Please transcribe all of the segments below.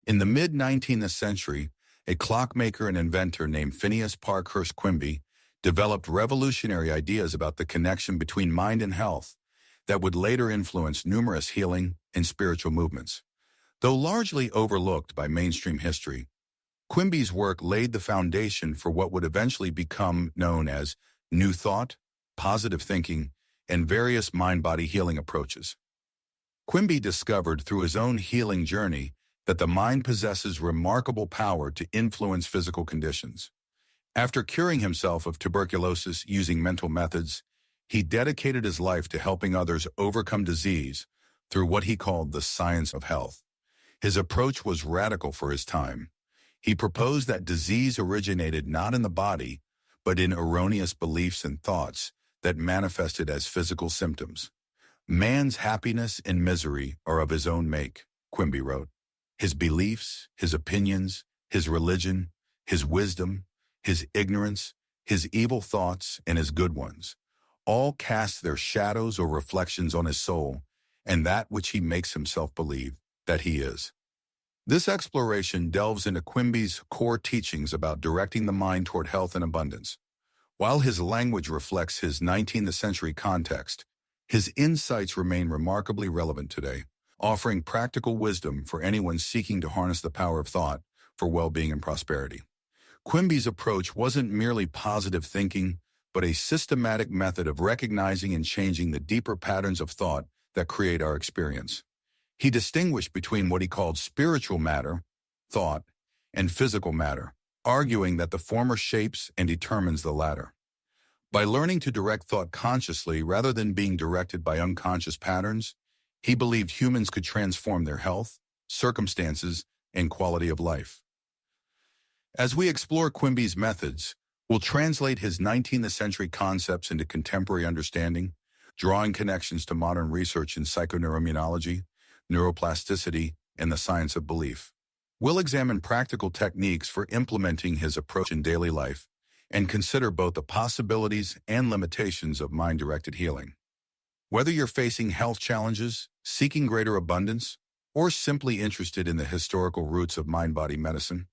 In the mid-19th century, a clockmaker and inventor named Phineas Parkhurst Quimby developed revolutionary ideas about the connection between mind and health that would later influence numerous healing and spiritual movements. Though largely overlooked by mainstream history, Quimby's work laid the foundation for what would eventually become known as New Thought, positive thinking, and various mind-body healing approaches. Quimby discovered through his own healing journey that the mind possesses remarkable power to influence physical conditions. After curing himself of tuberculosis using mental methods, he dedicated his life to helping others overcome disease through what he called the science of health. His approach was radical for his time. He proposed that disease originated not in the body, but in erroneous beliefs and thoughts that manifested as physical symptoms. Man's happiness and misery are of his own make, Quimby wrote. His beliefs, his opinions, his religion, his wisdom, his ignorance, his evil thoughts, and his good ones, all cast their shadows or reflections on his soul and that which he makes himself believe that he is. This exploration delves into Quimby's core teachings about directing the mind toward health and abundance. While his language reflects his 19th century context, his insights remain remarkably relevant today, offering practical wisdom for anyone seeking to harness the power of thought for well-being and prosperity. Quimby's approach wasn't merely positive thinking, but a systematic method of recognizing and changing the deeper patterns of thought that create our experience. He distinguished between what he called spiritual matter, thought, and physical matter, arguing that the former shapes and determines the latter. By learning to direct thought consciously rather than being directed by unconscious patterns, he believed humans could transform their health, circumstances, and quality of life. As we explore Quimby's methods, we'll translate his 19th century concepts into contemporary understanding, drawing connections to modern research in psychoneuroimmunology, neuroplasticity, and the science of belief. We'll examine practical techniques for implementing his approach in daily life and consider both the possibilities and limitations of mind-directed healing. Whether you're facing health challenges, seeking greater abundance, or simply interested in the historical roots of mind-body medicine,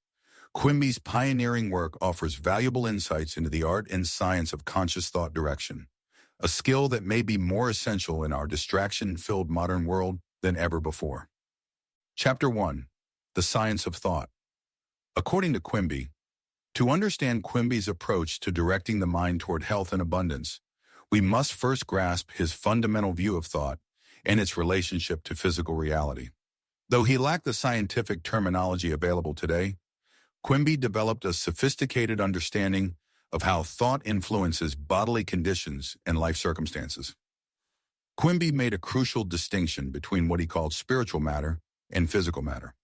Quimby's pioneering work offers valuable insights into the art and science of conscious thought direction, a skill that may be more essential in our distraction-filled modern world than ever before. Chapter 1. The Science of Thought. According to Quimby, to understand Quimby's approach to directing the mind toward health and abundance, we must first grasp his fundamental view of thought and its relationship to physical reality. Though he lacked the scientific terminology available today, Quimby developed a sophisticated understanding of how thought influences bodily conditions and life circumstances. Quimby made a crucial distinction between what he called spiritual matter and physical matter.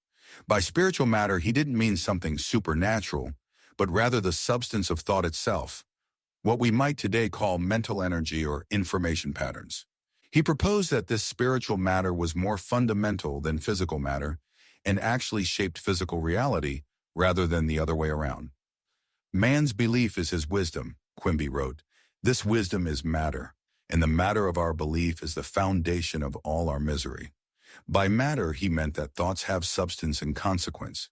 By spiritual matter, he didn't mean something supernatural, but rather the substance of thought itself, what we might today call mental energy or information patterns. He proposed that this spiritual matter was more fundamental than physical matter and actually shaped physical reality rather than the other way around. Man's belief is his wisdom, Quimby wrote. This wisdom is matter, and the matter of our belief is the foundation of all our misery. By matter, he meant that thoughts have substance and consequence.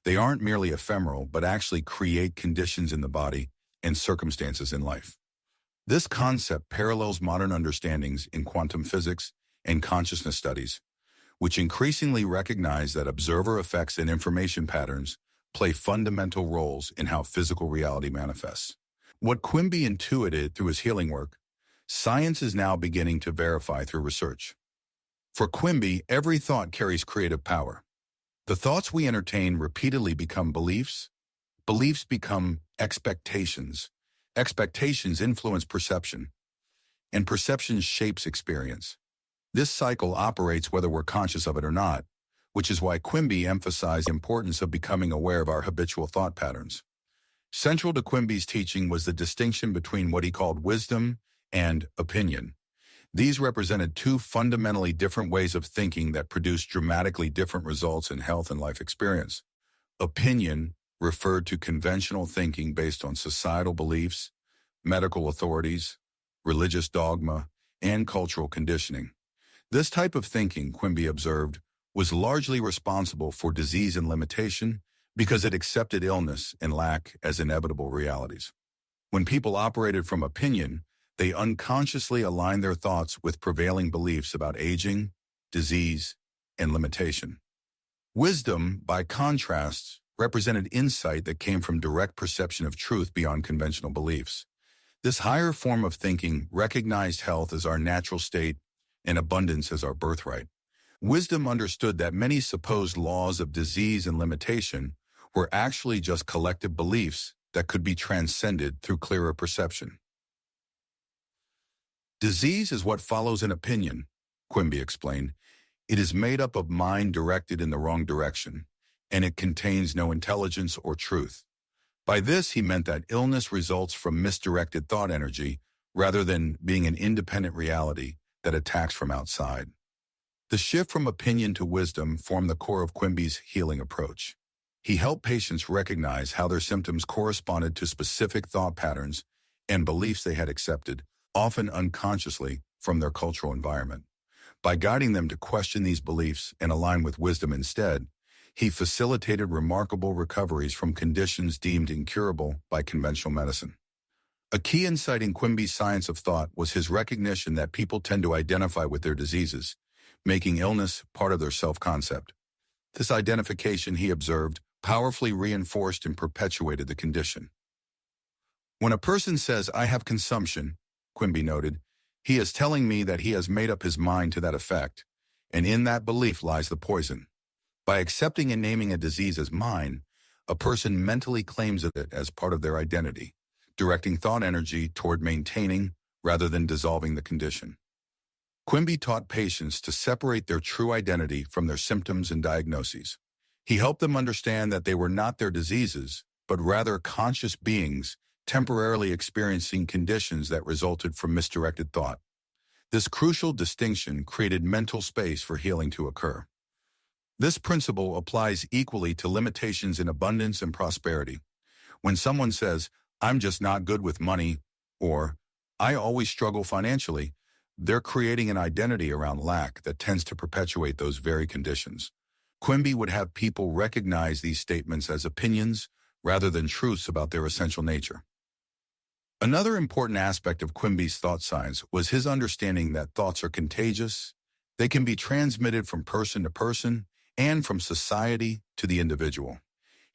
They aren't merely ephemeral, but actually create conditions in the body and circumstances in life. This concept parallels modern understandings in quantum physics and consciousness studies, which increasingly recognize that observer effects and information patterns play fundamental roles in how physical reality manifests. What Quimby intuited through his healing work, science is now beginning to verify through research. For Quimby, every thought carries creative power. The thoughts we entertain repeatedly become beliefs. Beliefs become expectations. Expectations influence perception, and perception shapes experience. This cycle operates whether we're conscious of it or not, which is why Quimby emphasized the importance of becoming aware of our habitual thought patterns. Central to Quimby's teaching was the distinction between what he called wisdom and opinion. These represented two fundamentally different ways of thinking that produced dramatically different results in health and life experience. Opinion referred to conventional thinking based on societal beliefs, medical authorities, religious dogma, and cultural conditioning. This type of thinking, Quimby observed, was largely responsible for disease and limitation because it accepted illness and lack as inevitable realities. When people operated from opinion, they unconsciously aligned their thoughts with prevailing beliefs about aging, disease, and limitation. Wisdom, by contrast, represented insight that came from direct perception of truth beyond conventional beliefs. This higher form of thinking recognized health as our natural state and abundance as our birthright. Wisdom understood that many supposed laws of disease and limitation were actually just collective beliefs that could be transcended through clearer perception. Disease is what follows an opinion, Quimby explained. It is made up of mind directed in the wrong direction, and it contains no intelligence or truth. By this, he meant that illness results from misdirected thought energy rather than being an independent reality that attacks from outside. The shift from opinion to wisdom formed the core of Quimby's healing approach. He helped patients recognize how their symptoms corresponded to specific thought patterns and beliefs they had accepted, often unconsciously, from their cultural environment. By guiding them to question these beliefs and align with wisdom instead, he facilitated remarkable recoveries from conditions deemed incurable by conventional medicine. A key insight in Quimby's science of thought was his recognition that people tend to identify with their diseases, making illness part of their self-concept. This identification, he observed, powerfully reinforced and perpetuated the condition. When a person says, "I have consumption," Quimby noted, he is telling me that he has made up his mind to that effect, and in that belief lies the poison. By accepting and naming a disease as mine, a person mentally claims it as part of their identity, directing thought energy toward maintaining rather than dissolving the condition. Quimby taught patients to separate their true identity from their symptoms and diagnoses. He helped them understand that they were not their diseases, but rather conscious beings temporarily experiencing conditions that resulted from misdirected thought. This crucial distinction created mental space for healing to occur. This principle applies equally to limitations in abundance and prosperity. When someone says, "I'm just not good with money," or "I always struggle financially," they're creating an identity around lack that tends to perpetuate those very conditions. Quimby would have people recognize these statements as opinions rather than truths about their essential nature. Another important aspect of Quimby's thought science was his understanding that thoughts are contagious. They can be transmitted from person to person and from society to the individual.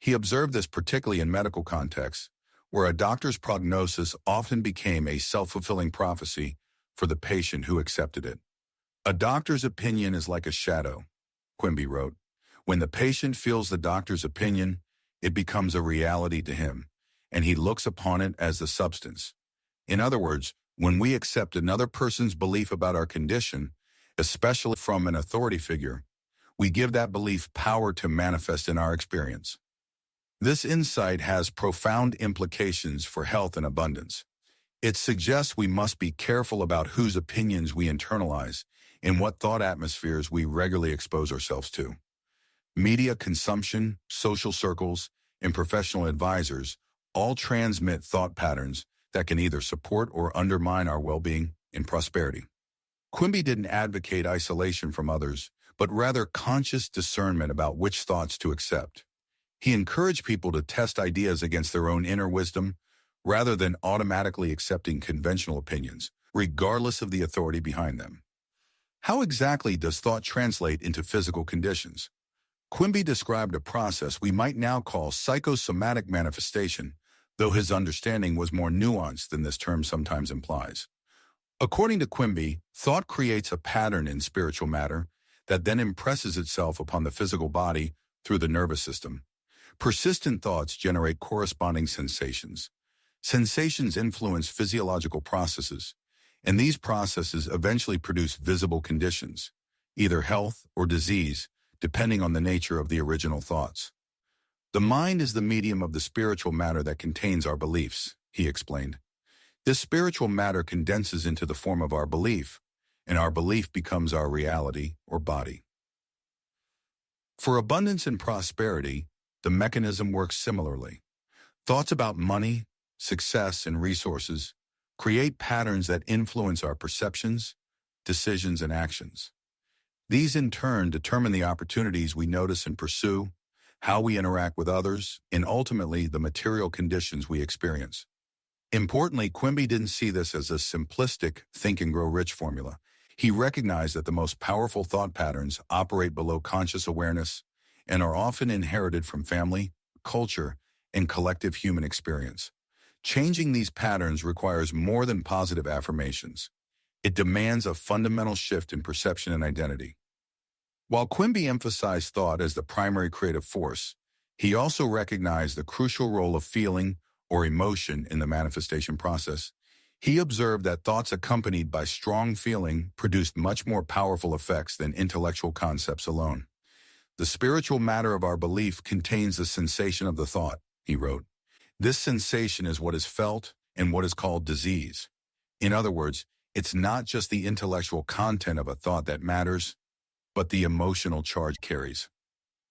He observed this particularly in medical contexts, where a doctor's prognosis often became a self-fulfilling prophecy for the patient who accepted it. "A doctor's opinion is like a shadow," Quimby wrote. "When the patient feels the doctor's opinion, it becomes a reality to him, and he looks upon it as the substance." In other words, when we accept another person's belief about our condition, especially from an authority figure, we give that belief power to manifest in our experience. This insight has profound implications for health and abundance. It suggests we must be careful about whose opinions we internalize and what thought atmospheres we regularly expose ourselves to. Media consumption, social circles, and professional advisors all transmit thought patterns that can either support or undermine our well-being and prosperity. Quimby didn't advocate isolation from others, but rather conscious discernment about which thoughts to accept. He encouraged people to test ideas against their own inner wisdom rather than automatically accepting conventional opinions, regardless of the authority behind them. How exactly does thought translate into physical conditions? Quimby described a process we might now call psychosomatic manifestation, though his understanding was more nuanced than this term sometimes implies. According to Quimby, thought creates a pattern in spiritual matter that then impresses itself upon the physical body through the nervous system. Persistent thoughts generate corresponding sensations. Sensations influence physiological processes, and these processes eventually produce visible conditions, either health or disease, depending on the nature of the original thoughts. "The mind is the medium of the spiritual matter that contains our beliefs," he explained. "This spiritual matter condenses into the form of our belief, and our belief becomes our reality or body." For abundance and prosperity, the mechanism works similarly. Thoughts about money, success, and resources create patterns that influence our perceptions, decisions, and actions. These in turn determine the opportunities we notice and pursue, how we interact with others, and ultimately the material conditions we experience. Importantly, Quimby didn't see this as a simplistic think and grow rich formula. He recognized that the most powerful thought patterns operate below conscious awareness and are often inherited from family, culture, and collective human experience. Changing these patterns requires more than positive affirmations. It demands a fundamental shift in perception and identity. While Quimby emphasized thought as the primary creative force, he also recognized the crucial role of feeling or emotion in the manifestation process. He observed that thoughts accompanied by strong feeling produced much more powerful effects than intellectual concepts alone. The spiritual matter of our belief contains the sensation of the thought, he wrote. This sensation is what is felt and what is called disease. In other words, it's not just the intellectual content of a thought that matters, but the emotional charge carries.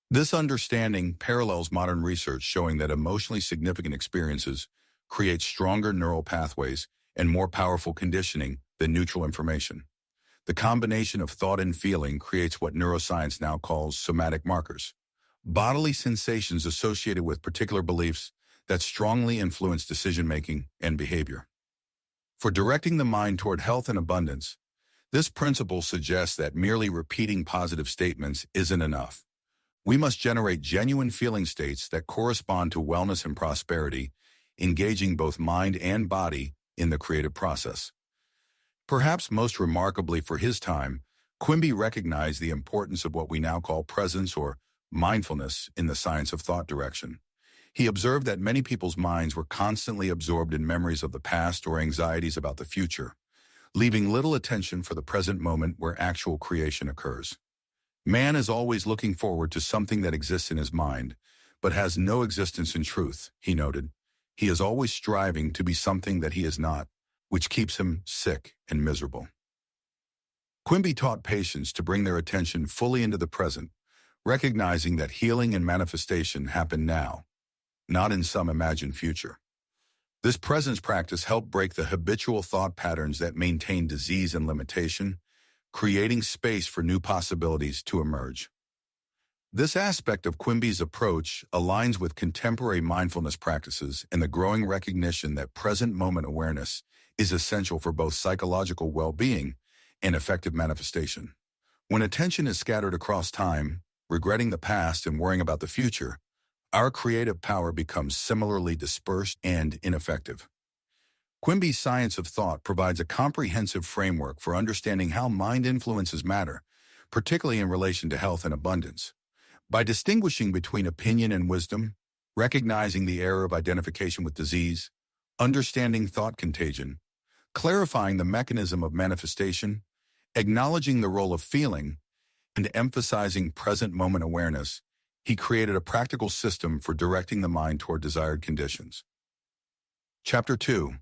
This understanding parallels modern research showing that emotionally significant experiences create stronger neural pathways and more powerful conditioning than neutral information. The combination of thought and feeling creates what neuroscience now calls somatic markers, bodily sensations associated with particular beliefs that strongly influence decision-making and behavior. For directing the mind toward health and abundance, this principle suggests that merely repeating positive statements isn't enough. We must generate genuine feeling states that correspond to wellness and prosperity, engaging both mind and body in the creative process. Perhaps most remarkably for his time, Quimby recognized the importance of what we now call presence or mindfulness in the science of thought direction. He observed that many people's minds were constantly absorbed in memories of the past or anxieties about the future, leaving little attention for the present moment where actual creation occurs. Man is always looking forward to something that exists in his mind, but has no existence in truth, he noted. He is always striving to be something that he is not, which keeps him sick and miserable. Quimby taught patients to bring their attention fully into the present, recognizing that healing and manifestation happen now, not in some imagined future. This presence practice helped break the habitual thought patterns that maintain disease and limitation, creating space for new possibilities to emerge. This aspect of Quimby's approach aligns with contemporary mindfulness practices and the growing recognition that present moment awareness is essential for both psychological well-being and effective manifestation. When attention is scattered across time, regretting the past and worrying about the future, our creative power becomes similarly dispersed and ineffective. Quimby's science of thought provides a comprehensive framework for understanding how mind influences matter, particularly in relation to health and abundance. By distinguishing between opinion and wisdom, recognizing the error of identification with disease, understanding thought contagion, clarifying the mechanism of manifestation, acknowledging the role of feeling, and emphasizing present moment awareness, he created a practical system for directing the mind toward desired conditions. Chapter 2.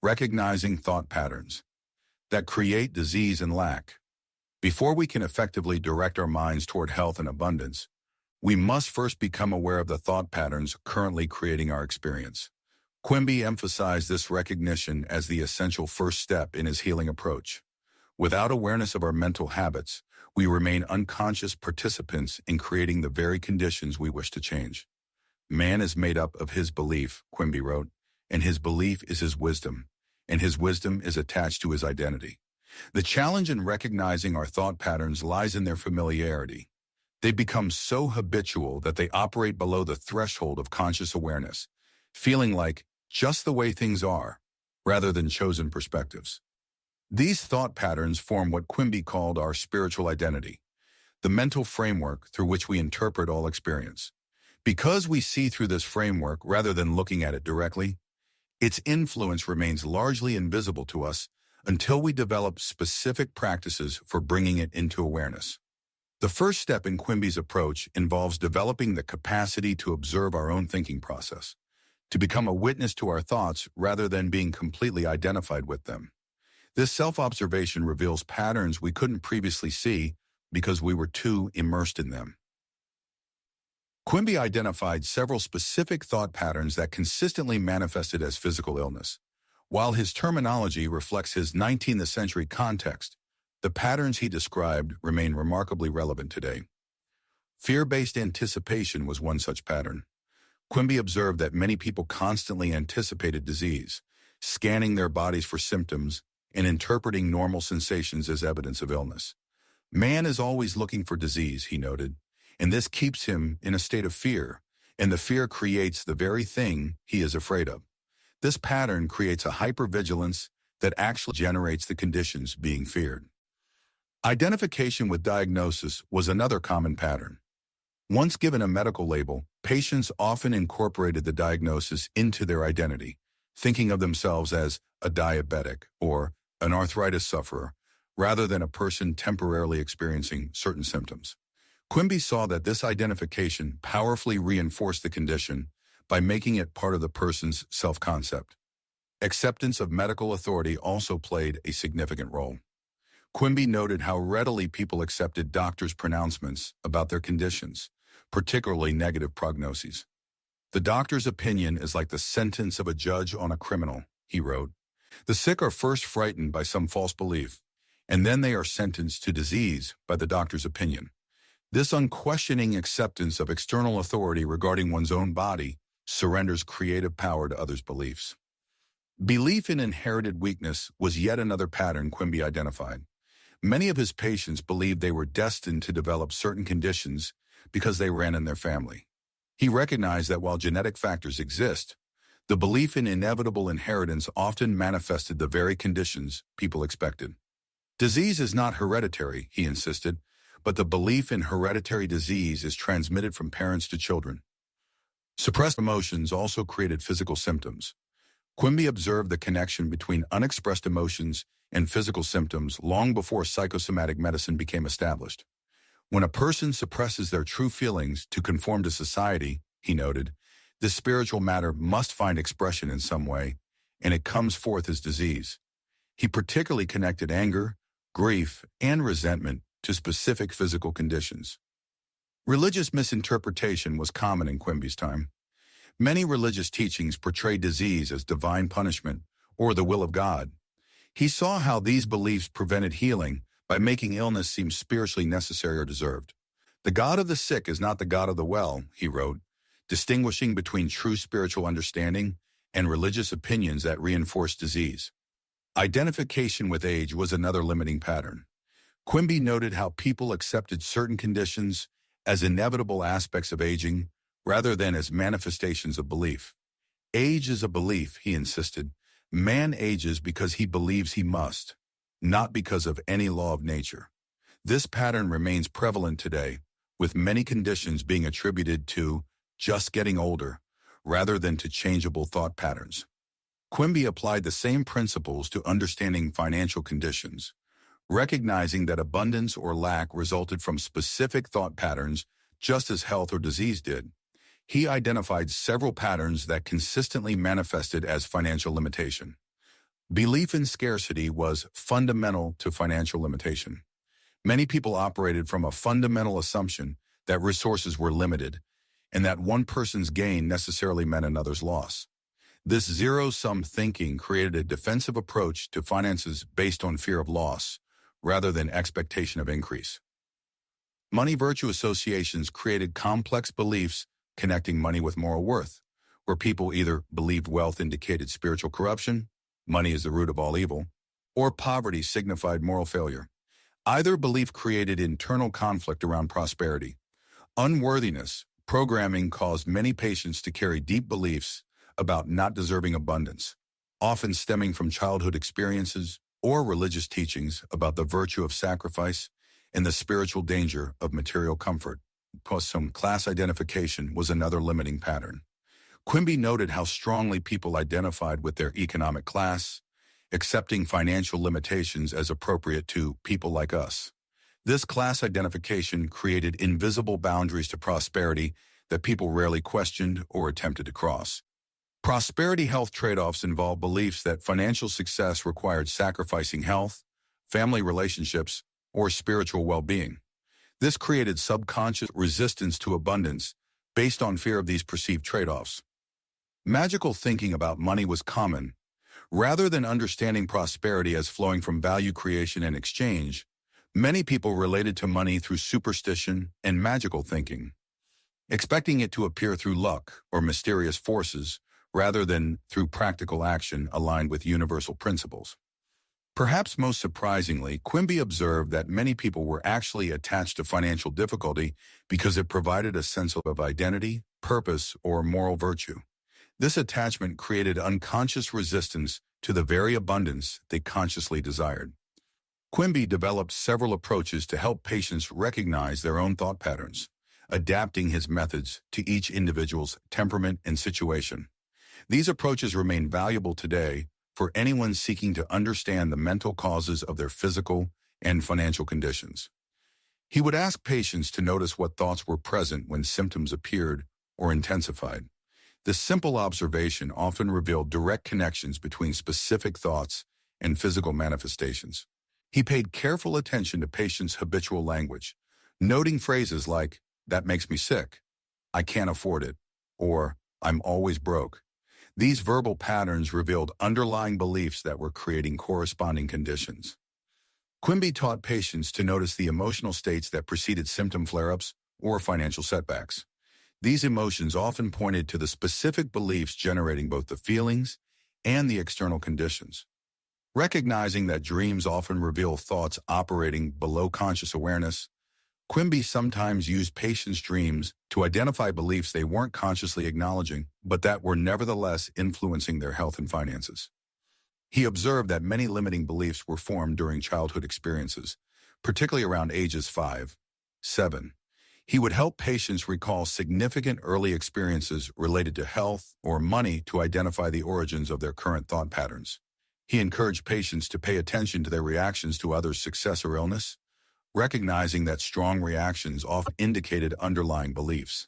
Recognizing thought patterns that create disease and lack. Before we can effectively direct our minds toward health and abundance, we must first become aware of the thought patterns currently creating our experience. Quimby emphasized this recognition as the essential first step in his healing approach. Without awareness of our mental habits, we remain unconscious participants in creating the very conditions we wish to change. Man is made up of his belief, Quimby wrote, and his belief is his wisdom, and his wisdom is attached to his identity. The challenge in recognizing our thought patterns lies in their familiarity. They become so habitual that they operate below the threshold of conscious awareness, feeling like just the way things are, rather than chosen perspectives. These thought patterns form what Quimby called our spiritual identity, the mental framework through which we interpret all experience. Because we see through this framework rather than looking at it directly, its influence remains largely invisible to us until we develop specific practices for bringing it into awareness. The first step in Quimby's approach involves developing the capacity to observe our own thinking process, to become a witness to our thoughts rather than being completely identified with them. This self-observation reveals patterns we couldn't previously see because we were too immersed in them. Quimby identified several specific thought patterns that consistently manifested as physical illness. While his terminology reflects his 19th century context, The patterns he described remain remarkably relevant today. Fear-based anticipation was one such pattern. Quimby observed that many people constantly anticipated disease, scanning their bodies for symptoms and interpreting normal sensations as evidence of illness. Man is always looking for disease, he noted, and this keeps him in a state of fear, and the fear creates the very thing he is afraid of. This pattern creates a hypervigilance that actually generates the conditions being feared. Identification with diagnosis was another common pattern. Once given a medical label, patients often incorporated the diagnosis into their identity, thinking of themselves as a diabetic or an arthritis sufferer, rather than a person temporarily experiencing certain symptoms. Quimby saw that this identification powerfully reinforced the condition by making it part of the person's self-concept. Acceptance of medical authority also played a significant role. Quimby noted how readily people accepted doctors' pronouncements about their conditions, particularly negative prognoses. The doctor's opinion is like the sentence of a judge on a criminal, he wrote. The sick are first frightened by some false belief, and then they are sentenced to disease by the doctor's opinion. This unquestioning acceptance of external authority regarding one's own body surrenders creative power to others' beliefs. Belief in inherited weakness was yet another pattern Quimby identified. Many of his patients believed they were destined to develop certain conditions because they ran in their family. He recognized that while genetic factors exist, the belief in inevitable inheritance often manifested the very conditions people expected. Disease is not hereditary, he insisted, but the belief in hereditary disease is transmitted from parents to children. Suppressed emotions also created physical symptoms. Quimby observed the connection between unexpressed emotions and physical symptoms long before psychosomatic medicine became established. When a person suppresses their true feelings to conform to society, he noted, this spiritual matter must find expression in some way, and it comes forth as disease. He particularly connected anger, grief, and resentment to specific physical conditions. Religious misinterpretation was common in Quimby's time. Many religious teachings portrayed disease as divine punishment or the will of God. He saw how these beliefs prevented healing by making illness seem spiritually necessary or deserved. The God of the sick is not the God of the well, he wrote, distinguishing between true spiritual understanding and religious opinions that reinforce disease. Identification with age was another limiting pattern. Quimby noted how people accepted certain conditions as inevitable aspects of aging rather than as manifestations of belief. Age is a belief, he insisted. Man ages because he believes he must, not because of any law of nature. This pattern remains prevalent today, with many conditions being attributed to just getting older, rather than to changeable thought patterns. Quimby applied the same principles to understanding financial conditions, recognizing that abundance or lack resulted from specific thought patterns just as health or disease did. He identified several patterns that consistently manifested as financial limitation. Belief in scarcity was fundamental to financial limitation. Many people operated from a fundamental assumption that resources were limited and that one person's gain necessarily meant another's loss. This zero-sum thinking created a defensive approach to finances based on fear of loss rather than expectation of increase. Money-virtue associations created complex beliefs connecting money with moral worth, where people either believed wealth indicated spiritual corruption, money is the root of all evil, or poverty signified moral failure. Either belief created internal conflict around prosperity. Unworthiness programming caused many patients to carry deep beliefs about not deserving abundance, often stemming from childhood experiences or religious teachings about the virtue of sacrifice and the spiritual danger of material comfort. Some class identification was another limiting pattern. Quimby noted how strongly people identified with their economic class, accepting financial limitations as appropriate to people like us. This class identification created invisible boundaries to prosperity that people rarely questioned or attempted to cross. Prosperity health trade-offs involve beliefs that financial success required sacrificing health, family relationships, or spiritual well-being. This created subconscious resistance to abundance based on fear of these perceived trade-offs. Magical thinking about money was common. Rather than understanding prosperity as flowing from value creation and exchange, Many people related to money through superstition and magical thinking, expecting it to appear through luck or mysterious forces rather than through practical action aligned with universal principles. Perhaps most surprisingly, Quimby observed that many people were actually attached to financial difficulty because it provided a sense of identity, purpose, or moral virtue. This attachment created unconscious resistance to the very abundance they consciously desired. Quimby developed several approaches to help patients recognize their own thought patterns, adapting his methods to each individual's temperament and situation. These approaches remain valuable today for anyone seeking to understand the mental causes of their physical and financial conditions. He would ask patients to notice what thoughts were present when symptoms appeared or intensified. This simple observation often revealed direct connections between specific thoughts and physical manifestations. He paid careful attention to patients' habitual language, noting phrases like, "That makes me sick," "I can't afford it," or "I'm always broke." These verbal patterns revealed underlying beliefs that were creating corresponding conditions. Quimby taught patients to notice the emotional states that preceded symptom flare-ups or financial setbacks. These emotions often pointed to the specific beliefs generating both the feelings and the external conditions. Recognizing that dreams often reveal thoughts operating below conscious awareness, Quimby sometimes used patients' dreams to identify beliefs they weren't consciously acknowledging, but that were nevertheless influencing their health and finances. He observed that many limiting beliefs were formed during childhood experiences, particularly around ages 5, 7. He would help patients recall significant early experiences related to health or money to identify the origins of their current thought patterns. He encouraged patients to pay attention to their reactions to others' success or illness, recognizing that strong reactions often indicated underlying beliefs.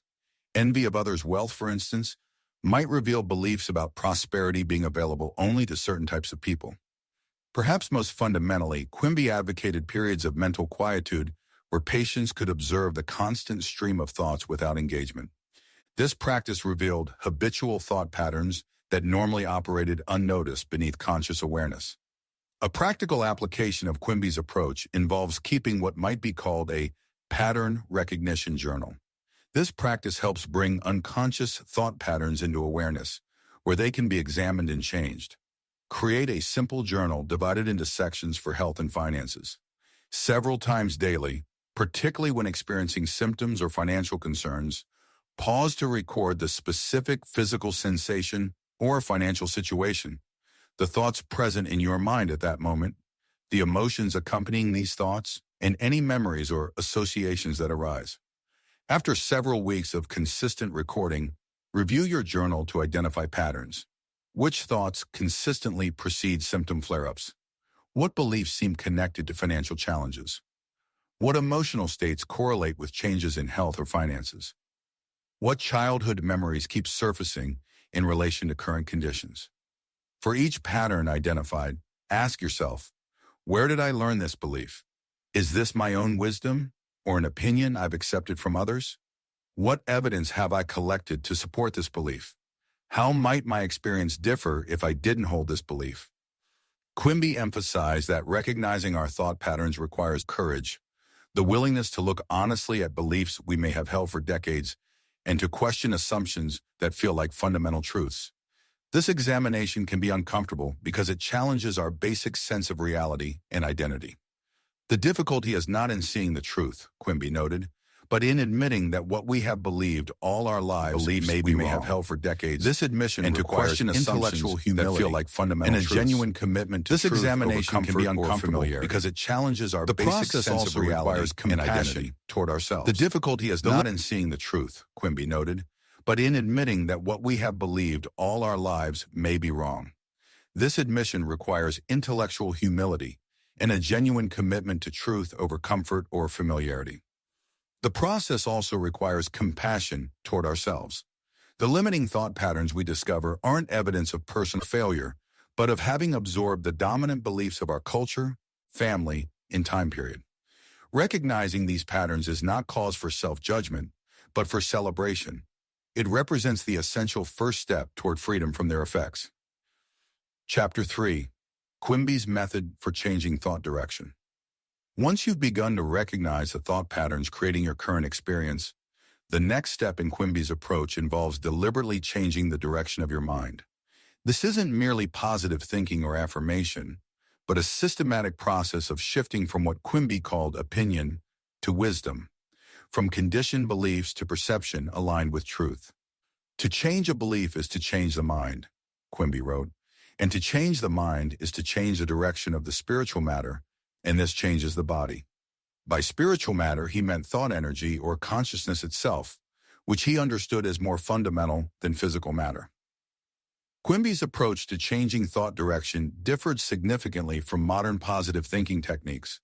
Envy of others' wealth, for instance, might reveal beliefs about prosperity being available only to certain types of people. Perhaps most fundamentally, Quimby advocated periods of mental quietude where patients could observe the constant stream of thoughts without engagement. This practice revealed habitual thought patterns that normally operated unnoticed beneath conscious awareness. A practical application of Quimby's approach involves keeping what might be called a pattern recognition journal. This practice helps bring unconscious thought patterns into awareness, where they can be examined and changed. Create a simple journal divided into sections for health and finances. Several times daily, particularly when experiencing symptoms or financial concerns, pause to record the specific physical sensation or financial situation, the thoughts present in your mind at that moment, the emotions accompanying these thoughts, and any memories or associations that arise. After several weeks of consistent recording, review your journal to identify patterns. Which thoughts consistently precede symptom flare-ups? What beliefs seem connected to financial challenges? What emotional states correlate with changes in health or finances? What childhood memories keep surfacing in relation to current conditions? For each pattern identified, ask yourself, where did I learn this belief? Is this my own wisdom or an opinion I've accepted from others? What evidence have I collected to support this belief? How might my experience differ if I didn't hold this belief? Quimby emphasized that recognizing our thought patterns requires courage, the willingness to look honestly at beliefs we may have held for decades, and to question assumptions that feel like fundamental truths. This examination can be uncomfortable because it challenges our basic sense of reality and identity. The difficulty is not in seeing the truth, Quimby noted, but in admitting that what we have believed all our lives we may have held for decades. This admission and to question intellectual humility that feel like fundamental and a genuine commitment to this truth examination can be uncomfortable because it challenges our basic sense of reality and identity toward ourselves. The difficulty is not in seeing the truth, Quimby noted, but in admitting that what we have believed all our lives may be wrong. This admission requires intellectual humility and a genuine commitment to truth over comfort or familiarity. The process also requires compassion toward ourselves. The limiting thought patterns we discover aren't evidence of personal failure, but of having absorbed the dominant beliefs of our culture, family, and time period. Recognizing these patterns is not cause for self-judgment, but for celebration. It represents the essential first step toward freedom from their effects. Chapter 3. Quimby's Method for Changing Thought Direction. Once you've begun to recognize the thought patterns creating your current experience, the next step in Quimby's approach involves deliberately changing the direction of your mind. This isn't merely positive thinking or affirmation, but a systematic process of shifting from what Quimby called opinion to wisdom, from conditioned beliefs to perception aligned with truth. To change a belief is to change the mind, Quimby wrote, and to change the mind is to change the direction of the spiritual matter, and this changes the body. By spiritual matter, he meant thought energy or consciousness itself, which he understood as more fundamental than physical matter. Quimby's approach to changing thought direction differed significantly from modern positive thinking techniques.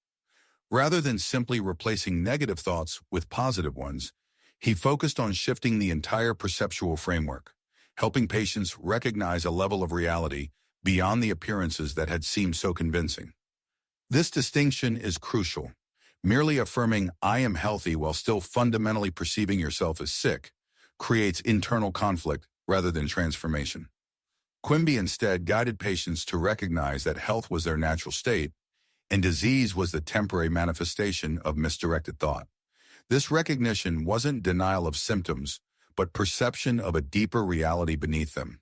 Rather than simply replacing negative thoughts with positive ones, he focused on shifting the entire perceptual framework, helping patients recognize a level of reality beyond the appearances that had seemed so convincing. This distinction is crucial. Merely affirming, "I am healthy," while still fundamentally perceiving yourself as sick, creates internal conflict rather than transformation. Quimby instead guided patients to recognize that health was their natural state, and disease was the temporary manifestation of misdirected thought. This recognition wasn't denial of symptoms, but perception of a deeper reality beneath them.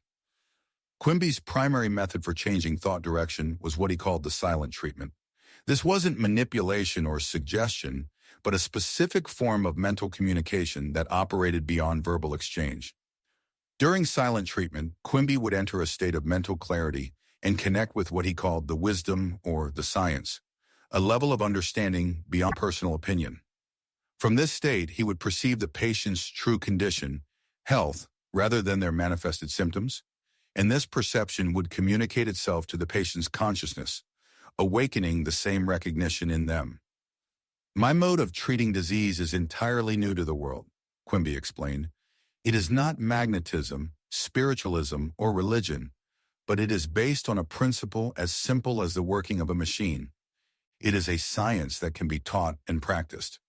Quimby's primary method for changing thought direction was what he called the silent treatment. This wasn't manipulation or suggestion, but a specific form of mental communication that operated beyond verbal exchange. During silent treatment, Quimby would enter a state of mental clarity and connect with what he called the wisdom or the science, a level of understanding beyond personal opinion. From this state, he would perceive the patient's true condition, health, rather than their manifested symptoms, and this perception would communicate itself to the patient's consciousness, awakening the same recognition in them. "My mode of treating disease is entirely new to the world," Quimby explained. "It is not magnetism, spiritualism, or religion, but it is based on a principle as simple as the working of a machine. It is a science that can be taught and practiced."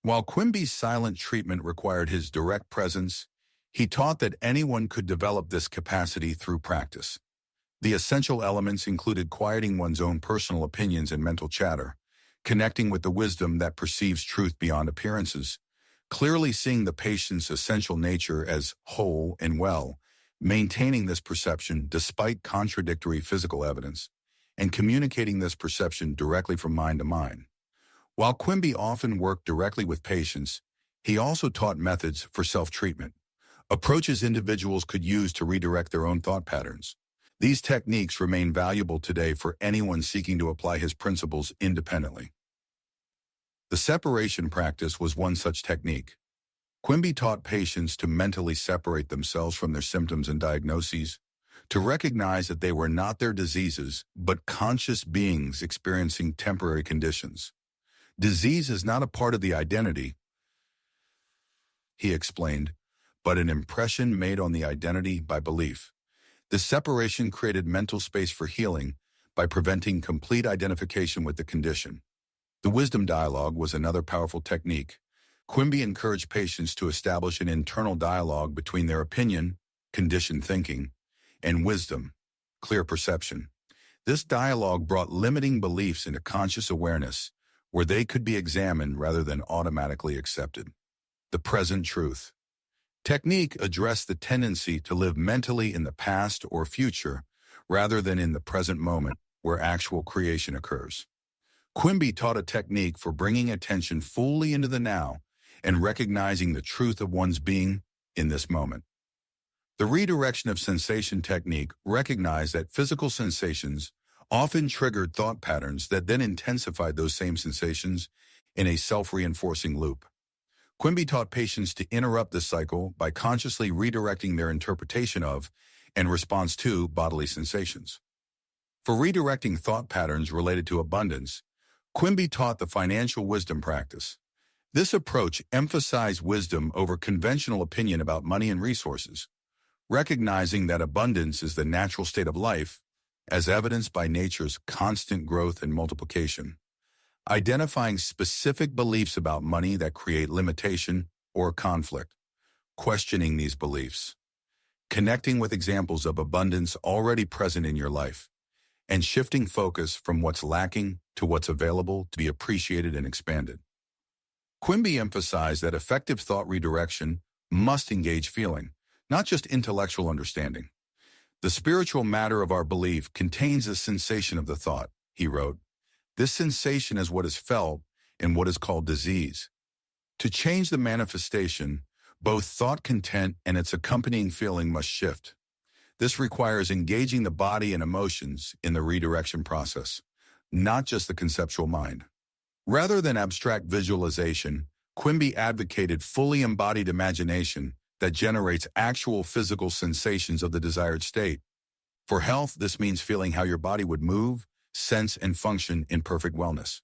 While Quimby's silent treatment required his direct presence, he taught that anyone could develop this capacity through practice. The essential elements included quieting one's own personal opinions and mental chatter, connecting with the wisdom that perceives truth beyond appearances, clearly seeing the patient's essential nature as whole and well, maintaining this perception despite contradictory physical evidence, and communicating this perception directly from mind to mind. While Quimby often worked directly with patients, he also taught methods for self-treatment, approaches individuals could use to redirect their own thought patterns. These techniques remain valuable today for anyone seeking to apply his principles independently. The separation practice was one such technique. Quimby taught patients to mentally separate themselves from their symptoms and diagnoses, to recognize that they were not their diseases, but conscious beings experiencing temporary conditions. "Disease is not a part of the identity," he explained, "but an impression made on the identity by belief." This separation created mental space for healing by preventing complete identification with the condition. The wisdom dialogue was another powerful technique. Quimby encouraged patients to establish an internal dialogue between their opinion, conditioned thinking, and wisdom, clear perception. This dialogue brought limiting beliefs into conscious awareness, where they could be examined rather than automatically accepted. The present truth. Technique addressed the tendency to live mentally in the past or future rather than in the present moment where actual creation occurs. Quimby taught a technique for bringing attention fully into the now and recognizing the truth of one's being in this moment. The redirection of sensation technique recognized that physical sensations often triggered thought patterns that then intensified those same sensations in a self-reinforcing loop. Quimby taught patients to interrupt this cycle by consciously redirecting their interpretation of and response to bodily sensations. For redirecting thought patterns related to abundance, Quimby taught the financial wisdom practice. This approach emphasized wisdom over conventional opinion about money and resources, recognizing that abundance is the natural state of life, as evidenced by nature's constant growth and multiplication. Identifying specific beliefs about money that create limitation or conflict, questioning these beliefs, connecting with examples of abundance already present in your life, and shifting focus from what's lacking to what's available to be appreciated and expanded. Quimby emphasized that effective thought redirection must engage feeling, not just intellectual understanding. The spiritual matter of our belief contains the sensation of the thought, he wrote. This sensation is what is felt in what is called disease. To change the manifestation, both thought content and its accompanying feeling must shift. This requires engaging the body and emotions in the redirection process, not just the conceptual mind. Rather than abstract visualization, Quimby advocated fully embodied imagination that generates actual physical sensations of the desired state. For health, this means feeling how your body would move, sense, and function in perfect wellness.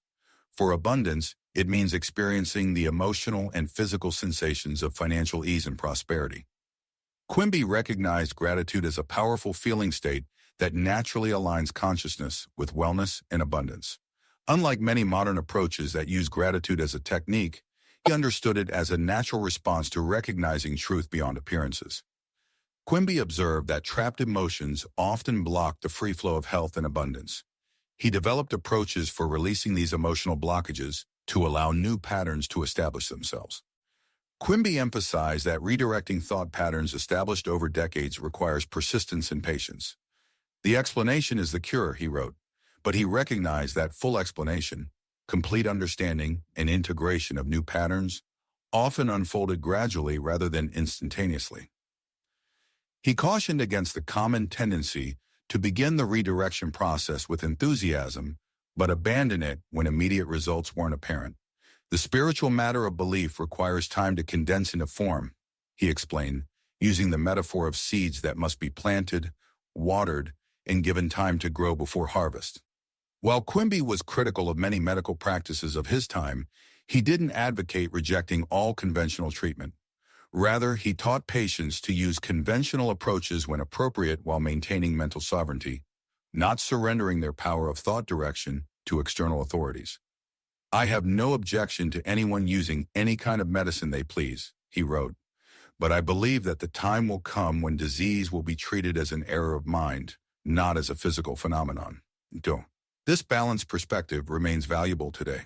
For abundance, it means experiencing the emotional and physical sensations of financial ease and prosperity. Quimby recognized gratitude as a powerful feeling state that naturally aligns consciousness with wellness and abundance. Unlike many modern approaches that use gratitude as a technique, he understood it as a natural response to recognizing truth beyond appearances. Quimby observed that trapped emotions often block the free flow of health and abundance. He developed approaches for releasing these emotional blockages to allow new patterns to establish themselves. Quimby emphasized that redirecting thought patterns established over decades requires persistence and patience. The explanation is the cure, he wrote, but he recognized that full explanation, complete understanding, and integration of new patterns often unfolded gradually rather than instantaneously. He cautioned against the common tendency to begin the redirection process with enthusiasm, but abandon it when immediate results weren't apparent. The spiritual matter of belief requires time to condense into form, he explained, using the metaphor of seeds that must be planted, watered, and given time to grow before harvest. While Quimby was critical of many medical practices of his time, he didn't advocate rejecting all conventional treatment. Rather, he taught patients to use conventional approaches when appropriate while maintaining mental sovereignty, not surrendering their power of thought direction to external authorities. I have no objection to anyone using any kind of medicine they please, he wrote, but I believe that the time will come when disease will be treated as an error of mind, not as a physical phenomenon. This balanced perspective remains valuable today.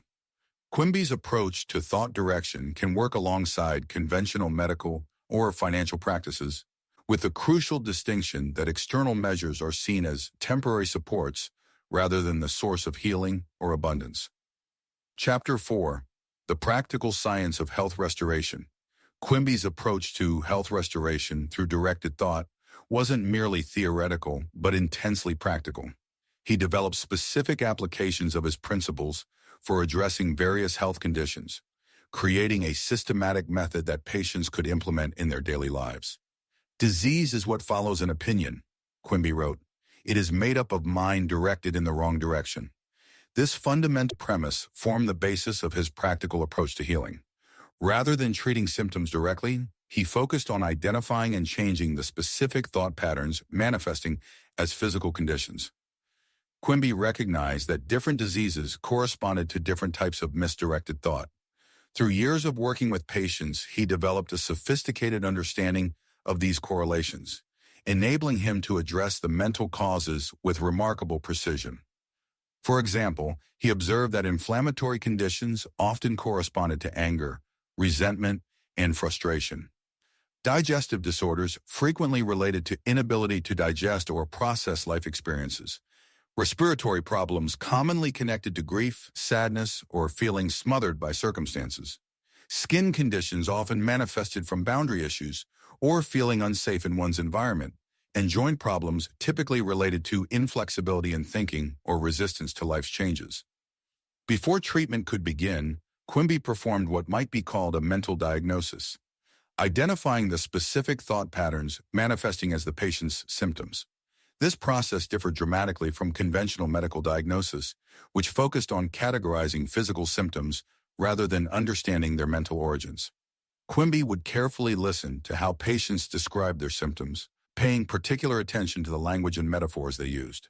Quimby's approach to thought direction can work alongside conventional medical or financial practices, with the crucial distinction that external measures are seen as temporary supports rather than the source of healing or abundance. Chapter 4. The Practical Science of Health Restoration. Quimby's approach to health restoration through directed thought wasn't merely theoretical, but intensely practical. He developed specific applications of his principles for addressing various health conditions, creating a systematic method that patients could implement in their daily lives. Disease is what follows an opinion, Quimby wrote. It is made up of mind directed in the wrong direction. This fundamental premise formed the basis of his practical approach to healing. Rather than treating symptoms directly, he focused on identifying and changing the specific thought patterns manifesting as physical conditions. Quimby recognized that different diseases corresponded to different types of misdirected thought. Through years of working with patients, he developed a sophisticated understanding of these correlations, enabling him to address the mental causes with remarkable precision. For example, he observed that inflammatory conditions often corresponded to anger, resentment, and frustration. Digestive disorders frequently related to inability to digest or process life experiences. Respiratory problems commonly connected to grief, sadness, or feeling smothered by circumstances. Skin conditions often manifested from boundary issues or feeling unsafe in one's environment, and joint problems typically related to inflexibility in thinking or resistance to life's changes. Before treatment could begin, Quimby performed what might be called a mental diagnosis, identifying the specific thought patterns manifesting as the patient's symptoms. This process differed dramatically from conventional medical diagnosis, which focused on categorizing physical symptoms rather than understanding their mental origins. Quimby would carefully listen to how patients described their symptoms, paying particular attention to the language and metaphors they used.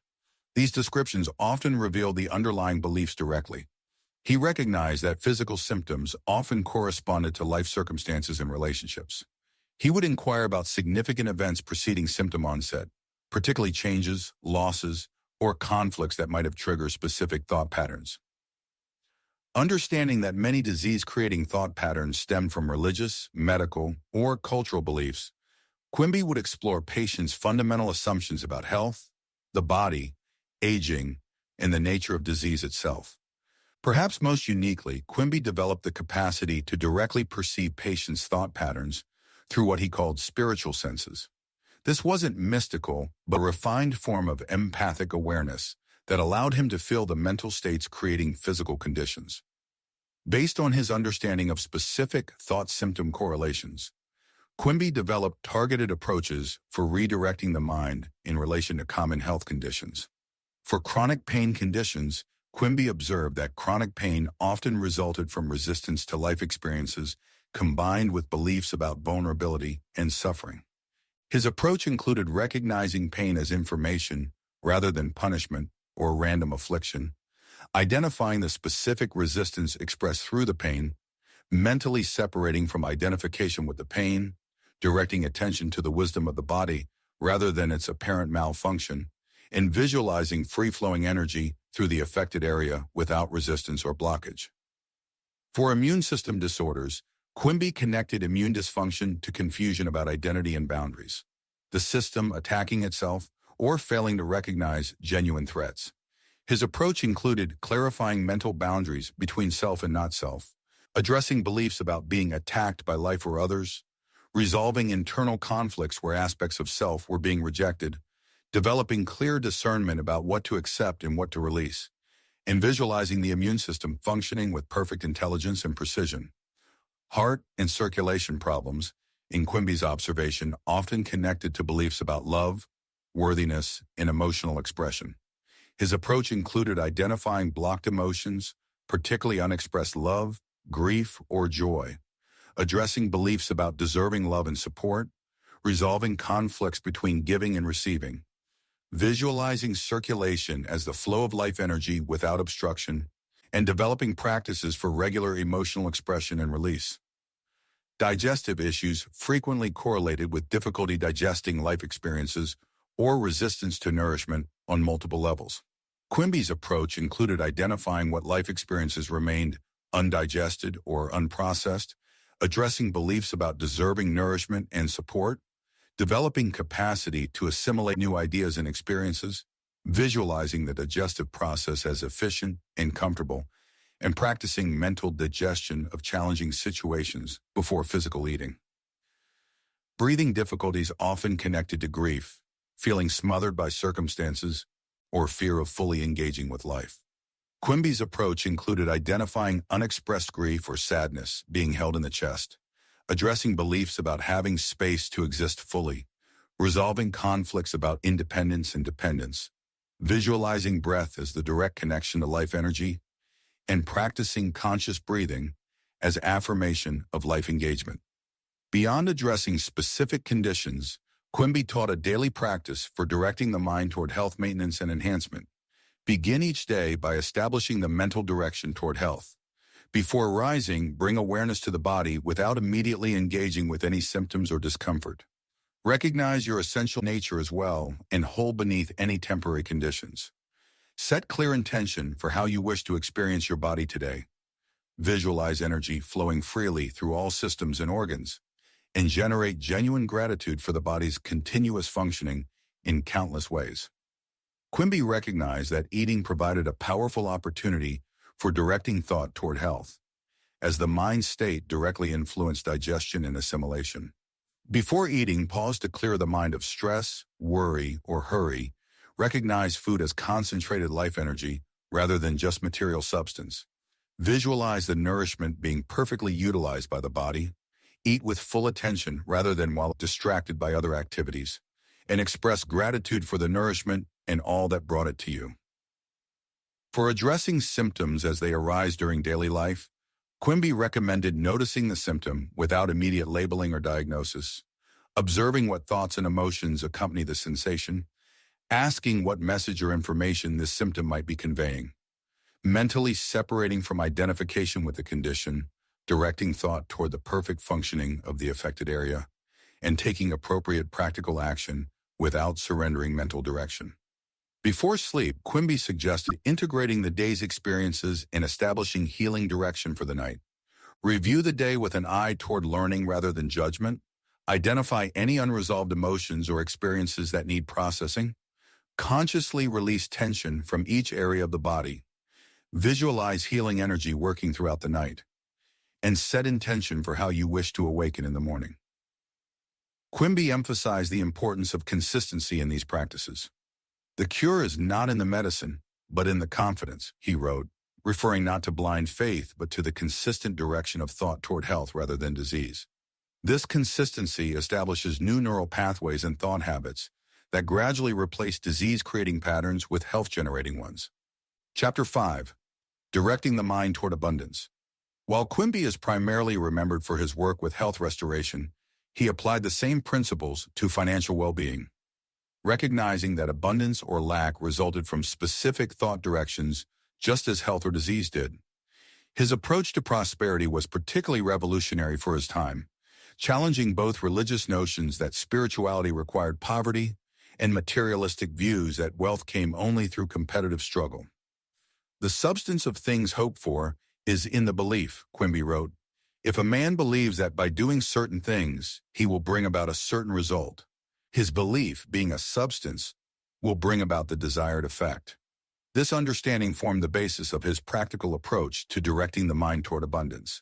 These descriptions often revealed the underlying beliefs directly. He recognized that physical symptoms often corresponded to life circumstances and relationships. He would inquire about significant events preceding symptom onset, particularly changes, losses, or conflicts that might have triggered specific thought patterns. Understanding that many disease-creating thought patterns stem from religious, medical, or cultural beliefs, Quimby would explore patients' fundamental assumptions about health, the body, aging, and the nature of disease itself. Perhaps most uniquely, Quimby developed the capacity to directly perceive patients' thought patterns through what he called spiritual senses. This wasn't mystical, but a refined form of empathic awareness that allowed him to feel the mental states creating physical conditions. Based on his understanding of specific thought-symptom correlations, Quimby developed targeted approaches for redirecting the mind in relation to common health conditions. For chronic pain conditions, Quimby observed that chronic pain often resulted from resistance to life experiences combined with beliefs about vulnerability and suffering. His approach included recognizing pain as information rather than punishment or random affliction, identifying the specific resistance expressed through the pain, mentally separating from identification with the pain, directing attention to the wisdom of the body rather than its apparent malfunction, and visualizing free-flowing energy through the affected area without resistance or blockage. For immune system disorders, Quimby connected immune dysfunction to confusion about identity and boundaries, the system attacking itself or failing to recognize genuine threats. His approach included clarifying mental boundaries between self and not self, addressing beliefs about being attacked by life or others, resolving internal conflicts where aspects of self were being rejected, developing clear discernment about what to accept and what to release, and visualizing the immune system functioning with perfect intelligence and precision. Heart and circulation problems, in Quimby's observation, often connected to beliefs about love, worthiness, and emotional expression. His approach included identifying blocked emotions, particularly unexpressed love, grief, or joy, addressing beliefs about deserving love and support, resolving conflicts between giving and receiving, visualizing circulation as the flow of life energy without obstruction, and developing practices for regular emotional expression and release. Digestive issues frequently correlated with difficulty digesting life experiences or resistance to nourishment on multiple levels. Quimby's approach included identifying what life experiences remained undigested or unprocessed, addressing beliefs about deserving nourishment and support, developing capacity to assimilate new ideas and experiences, visualizing the digestive process as efficient and comfortable, and practicing mental digestion of challenging situations before physical eating. Breathing difficulties often connected to grief, feeling smothered by circumstances, or fear of fully engaging with life. Quimby's approach included identifying unexpressed grief or sadness being held in the chest, addressing beliefs about having space to exist fully, resolving conflicts about independence and dependence, visualizing breath as the direct connection to life energy, and practicing conscious breathing as affirmation of life engagement. Beyond addressing specific conditions, Quimby taught a daily practice for directing the mind toward health maintenance and enhancement. Begin each day by establishing the mental direction toward health. Before rising, bring awareness to the body without immediately engaging with any symptoms or discomfort. Recognize your essential nature as well and hold beneath any temporary conditions. Set clear intention for how you wish to experience your body today. Visualize energy flowing freely through all systems and organs, and generate genuine gratitude for the body's continuous functioning in countless ways. Quimby recognized that eating provided a powerful opportunity for directing thought toward health, as the mind state directly influenced digestion and assimilation. Before eating, pause to clear the mind of stress, worry, or hurry. Recognize food as concentrated life energy rather than just material substance. Visualize the nourishment being perfectly utilized by the body. Eat with full attention rather than while distracted by other activities, and express gratitude for the nourishment and all that brought it to you. For addressing symptoms as they arise during daily life, Quimby recommended noticing the symptom without immediate labeling or diagnosis, observing what thoughts and emotions accompany the sensation, asking what message or information this symptom might be conveying, mentally separating from identification with the condition, directing thought toward the perfect functioning of the affected area, and taking appropriate practical action without surrendering mental direction. Before sleep, Quimby suggested integrating the day's experiences and establishing healing direction for the night. Review the day with an eye toward learning rather than judgment. Identify any unresolved emotions or experiences that need processing. Consciously release tension from each area of the body. Visualize healing energy working throughout the night. And set intention for how you wish to awaken in the morning. Quimby emphasized the importance of consistency in these practices. The cure is not in the medicine, but in the confidence, he wrote, referring not to blind faith, but to the consistent direction of thought toward health rather than disease. This consistency establishes new neural pathways and thought habits that gradually replace disease-creating patterns with health-generating ones. Chapter 5. Directing the Mind Toward Abundance. While Quimby is primarily remembered for his work with health restoration, he applied the same principles to financial well-being. Recognizing that abundance or lack resulted from specific thought directions just as health or disease did. His approach to prosperity was particularly revolutionary for his time, challenging both religious notions that spirituality required poverty and materialistic views that wealth came only through competitive struggle. The substance of things hoped for is in the belief, Quimby wrote. If a man believes that by doing certain things, he will bring about a certain result, his belief, being a substance, will bring about the desired effect. This understanding formed the basis of his practical approach to directing the mind toward abundance.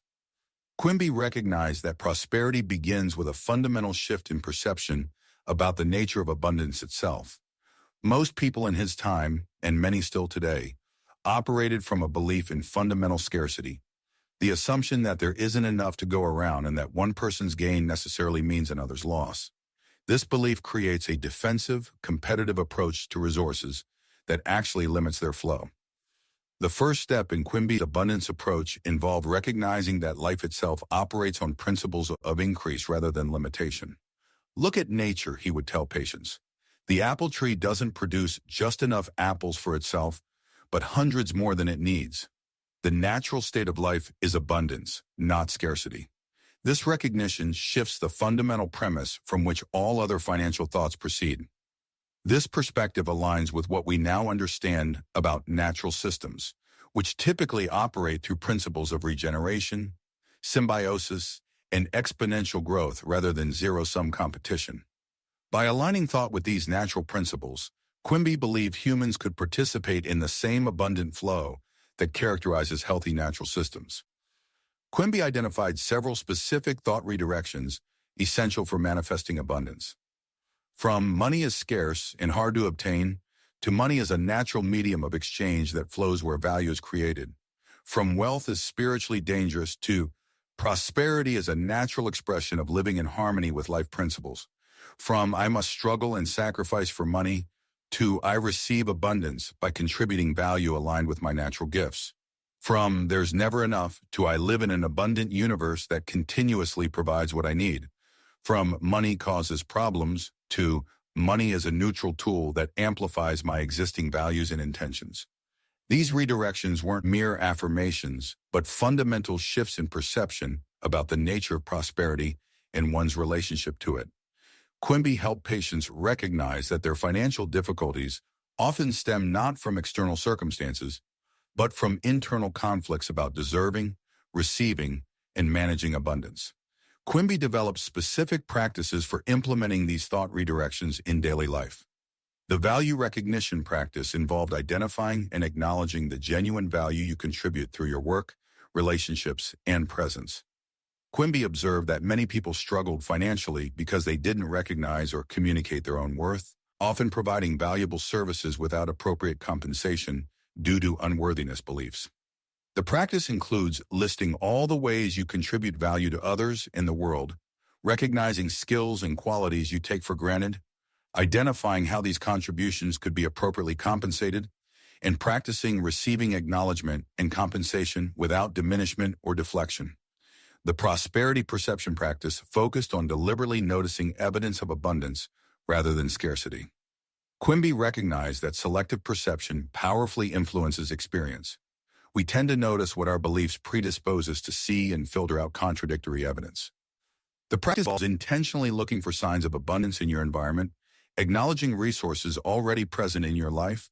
Quimby recognized that prosperity begins with a fundamental shift in perception about the nature of abundance itself. Most people in his time, and many still today, operated from a belief in fundamental scarcity, the assumption that there isn't enough to go around and that one person's gain necessarily means another's loss. This belief creates a defensive, competitive approach to resources that actually limits their flow. The first step in Quimby's abundance approach involved recognizing that life itself operates on principles of increase rather than limitation. Look at nature, he would tell patients. The apple tree doesn't produce just enough apples for itself, but hundreds more than it needs. The natural state of life is abundance, not scarcity. This recognition shifts the fundamental premise from which all other financial thoughts proceed. This perspective aligns with what we now understand about natural systems, which typically operate through principles of regeneration, symbiosis, and exponential growth rather than zero-sum competition. By aligning thought with these natural principles, Quimby believed humans could participate in the same abundant flow that characterizes healthy natural systems. Quimby identified several specific thought redirections essential for manifesting abundance. From money is scarce and hard to obtain, to money is a natural medium of exchange that flows where value is created. From wealth is spiritually dangerous to prosperity is a natural expression of living in harmony with life principles. From I must struggle and sacrifice for money to I receive abundance by contributing value aligned with my natural gifts. From there's never enough to I live in an abundant universe that continuously provides what I need. From money causes problems to money is a neutral tool that amplifies my existing values and intentions. These redirections weren't mere affirmations, but fundamental shifts in perception about the nature of prosperity and one's relationship to it. Quimby helped patients recognize that their financial difficulties often stem not from external circumstances, but from internal conflicts about deserving, receiving, and managing abundance. Quimby developed specific practices for implementing these thought redirections in daily life. The value recognition practice involved identifying and acknowledging the genuine value you contribute through your work, relationships, and presence. Quimby observed that many people struggled financially because they didn't recognize or communicate their own worth, often providing valuable services without appropriate compensation due to unworthiness beliefs. The practice includes listing all the ways you contribute value to others in the world, recognizing skills and qualities you take for granted, identifying how these contributions could be appropriately compensated, and practicing receiving acknowledgement and compensation without diminishment or deflection. The prosperity perception practice focused on deliberately noticing evidence of abundance rather than scarcity. Quimby recognized that selective perception powerfully influences experience. We tend to notice what our beliefs predispose us to see and filter out contradictory evidence. The practice involves intentionally looking for signs of abundance in your environment acknowledging resources already present in your life,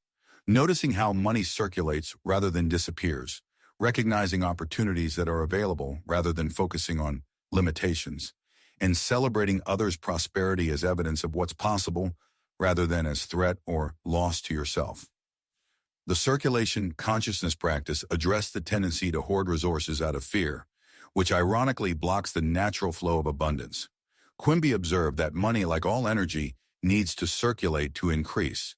noticing how money circulates rather than disappears, recognizing opportunities that are available rather than focusing on limitations, and celebrating others' prosperity as evidence of what's possible rather than as threat or loss to yourself. The circulation consciousness practice addressed the tendency to hoard resources out of fear, which ironically blocks the natural flow of abundance. Quimby observed that money, like all energy, needs to circulate to increase,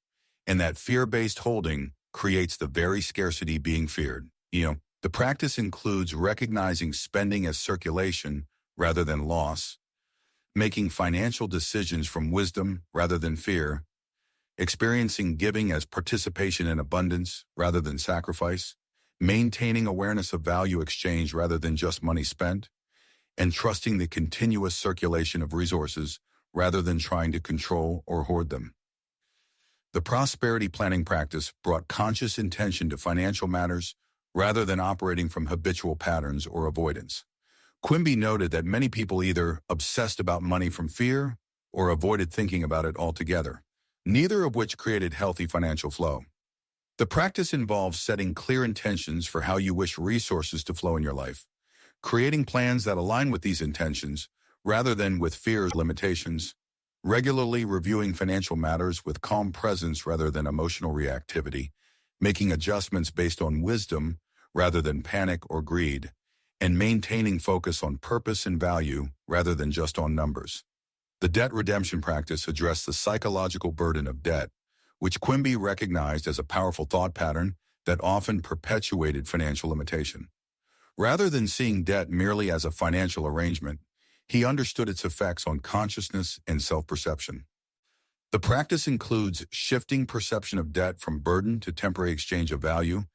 and that fear-based holding creates the very scarcity being feared. The practice includes recognizing spending as circulation rather than loss, making financial decisions from wisdom rather than fear, experiencing giving as participation in abundance rather than sacrifice, maintaining awareness of value exchange rather than just money spent, and trusting the continuous circulation of resources rather than trying to control or hoard them. The prosperity planning practice brought conscious intention to financial matters rather than operating from habitual patterns or avoidance. Quimby noted that many people either obsessed about money from fear or avoided thinking about it altogether, neither of which created healthy financial flow. The practice involves setting clear intentions for how you wish resources to flow in your life, creating plans that align with these intentions rather than with fear's limitations, regularly reviewing financial matters with calm presence rather than emotional reactivity, making adjustments based on wisdom rather than panic or greed, and maintaining focus on purpose and value rather than just on numbers. The debt redemption practice addressed the psychological burden of debt, which Quimby recognized as a powerful thought pattern that often perpetuated financial limitation. Rather than seeing debt merely as a financial arrangement, he understood its effects on consciousness and self-perception. The practice includes shifting perception of debt from burden to temporary exchange of value,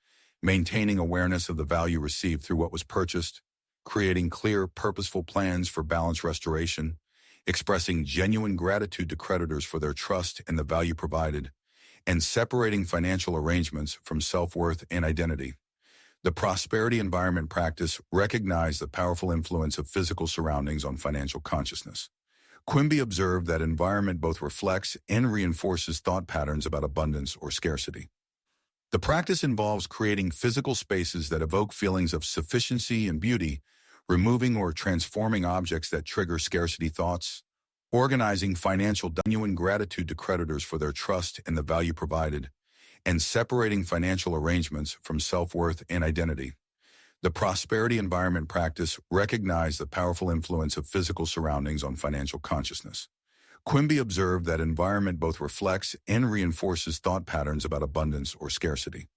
maintaining awareness of the value received through what was purchased, creating clear, purposeful plans for balance restoration, expressing genuine gratitude to creditors for their trust and the value provided, and separating financial arrangements from self-worth and identity. The prosperity environment practice recognized the powerful influence of physical surroundings on financial consciousness. Quimby observed that environment both reflects and reinforces thought patterns about abundance or scarcity. The practice involves creating physical spaces that evoke feelings of sufficiency and beauty, removing or transforming objects that trigger scarcity thoughts, organizing financial genuine gratitude to creditors for their trust and the value provided, and separating financial arrangements from self-worth and identity. The prosperity environment practice recognized the powerful influence of physical surroundings on financial consciousness. Quimby observed that environment both reflects and reinforces thought patterns about abundance or scarcity.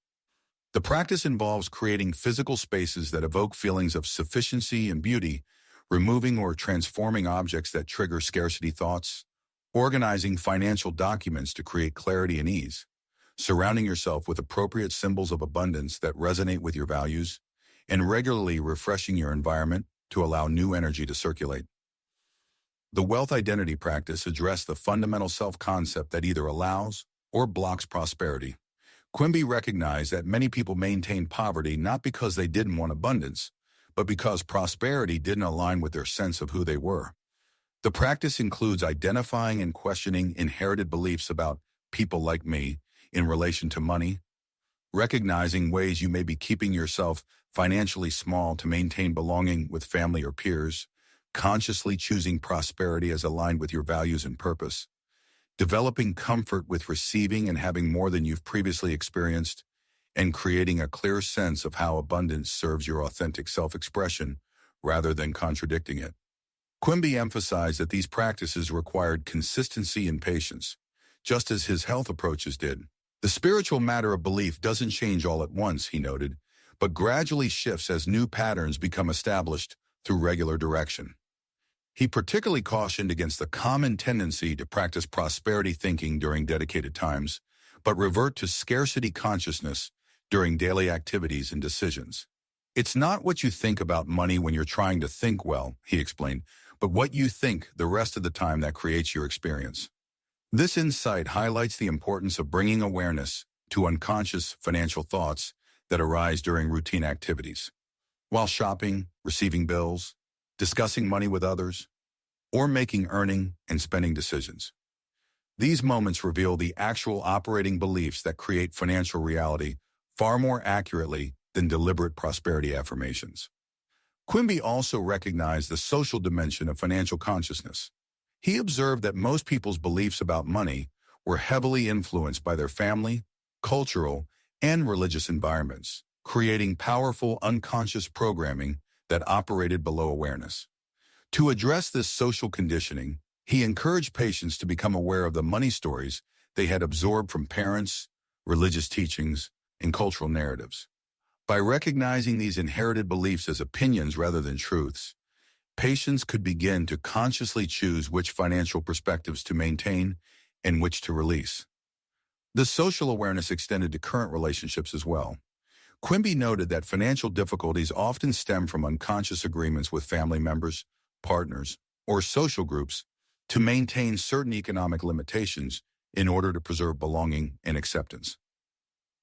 The practice involves creating physical spaces that evoke feelings of sufficiency and beauty, removing or transforming objects that trigger scarcity thoughts, organizing financial documents to create clarity and ease, surrounding yourself with appropriate symbols of abundance that resonate with your values, and regularly refreshing your environment to allow new energy to circulate. The wealth identity practice addressed the fundamental self-concept that either allows or blocks prosperity. Quimby recognized that many people maintain poverty not because they didn't want abundance, but because prosperity didn't align with their sense of who they were. The practice includes identifying and questioning inherited beliefs about people like me in relation to money, recognizing ways you may be keeping yourself financially small to maintain belonging with family or peers, consciously choosing prosperity as aligned with your values and purpose, developing comfort with receiving and having more than you've previously experienced, and creating a clear sense of how abundance serves your authentic self-expression rather than contradicting it. Quimby emphasized that these practices required consistency and patience, just as his health approaches did. The spiritual matter of belief doesn't change all at once, he noted, but gradually shifts as new patterns become established through regular direction. He particularly cautioned against the common tendency to practice prosperity thinking during dedicated times, but revert to scarcity consciousness during daily activities and decisions. It's not what you think about money when you're trying to think well, he explained, but what you think the rest of the time that creates your experience. This insight highlights the importance of bringing awareness to unconscious financial thoughts that arise during routine activities. While shopping, receiving bills, discussing money with others, or making earning and spending decisions. These moments reveal the actual operating beliefs that create financial reality far more accurately than deliberate prosperity affirmations. Quimby also recognized the social dimension of financial consciousness. He observed that most people's beliefs about money were heavily influenced by their family, cultural, and religious environments, creating powerful unconscious programming that operated below awareness. To address this social conditioning, he encouraged patients to become aware of the money stories they had absorbed from parents, religious teachings, and cultural narratives. By recognizing these inherited beliefs as opinions rather than truths, patients could begin to consciously choose which financial perspectives to maintain and which to release. The social awareness extended to current relationships as well. Quimby noted that financial difficulties often stem from unconscious agreements with family members, partners, or social groups to maintain certain economic limitations in order to preserve belonging and acceptance.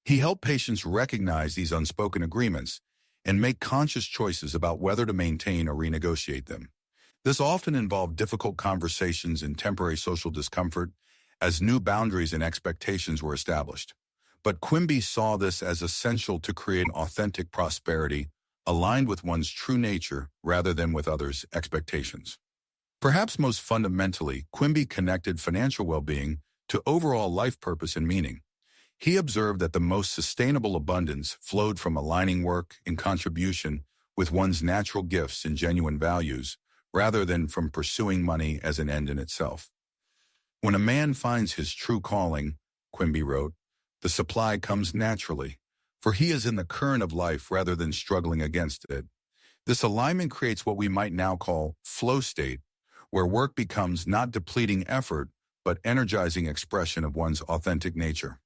He helped patients recognize these unspoken agreements and make conscious choices about whether to maintain or renegotiate them. This often involved difficult conversations and temporary social discomfort as new boundaries and expectations were established. But Quimby saw this as essential to create authentic prosperity aligned with one's true nature rather than with others' expectations. Perhaps most fundamentally, Quimby connected financial well-being to overall life purpose and meaning. He observed that the most sustainable abundance flowed from aligning work and contribution with one's natural gifts and genuine values, rather than from pursuing money as an end in itself. When a man finds his true calling, Quimby wrote, the supply comes naturally, for he is in the current of life rather than struggling against it. This alignment creates what we might now call flow state, where work becomes not depleting effort, but energizing expression of one's authentic nature.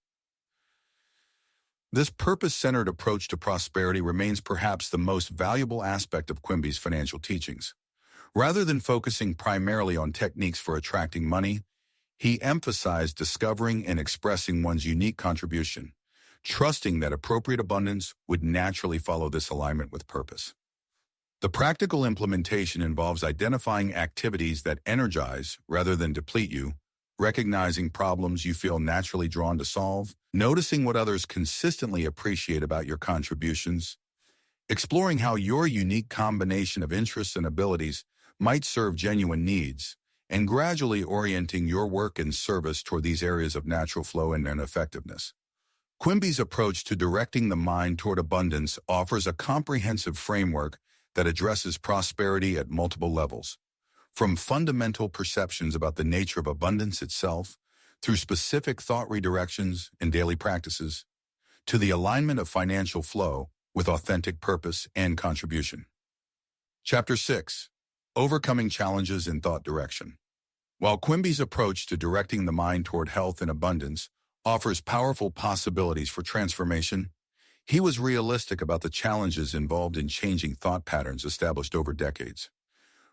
This purpose-centered approach to prosperity remains perhaps the most valuable aspect of Quimby's financial teachings. Rather than focusing primarily on techniques for attracting money, he emphasized discovering and expressing one's unique contribution, trusting that appropriate abundance would naturally follow this alignment with purpose. The practical implementation involves identifying activities that energize rather than deplete you, recognizing problems you feel naturally drawn to solve, noticing what others consistently appreciate about your contributions, exploring how your unique combination of interests and abilities might serve genuine needs, and gradually orienting your work and service toward these areas of natural flow and effectiveness. Quimby's approach to directing the mind toward abundance offers a comprehensive framework that addresses prosperity at multiple levels, from fundamental perceptions about the nature of abundance itself, through specific thought redirections and daily practices, to the alignment of financial flow with authentic purpose and contribution. Chapter 6. Overcoming Challenges in Thought Direction. While Quimby's approach to directing the mind toward health and abundance offers powerful possibilities for transformation, he was realistic about the challenges involved in changing thought patterns established over decades.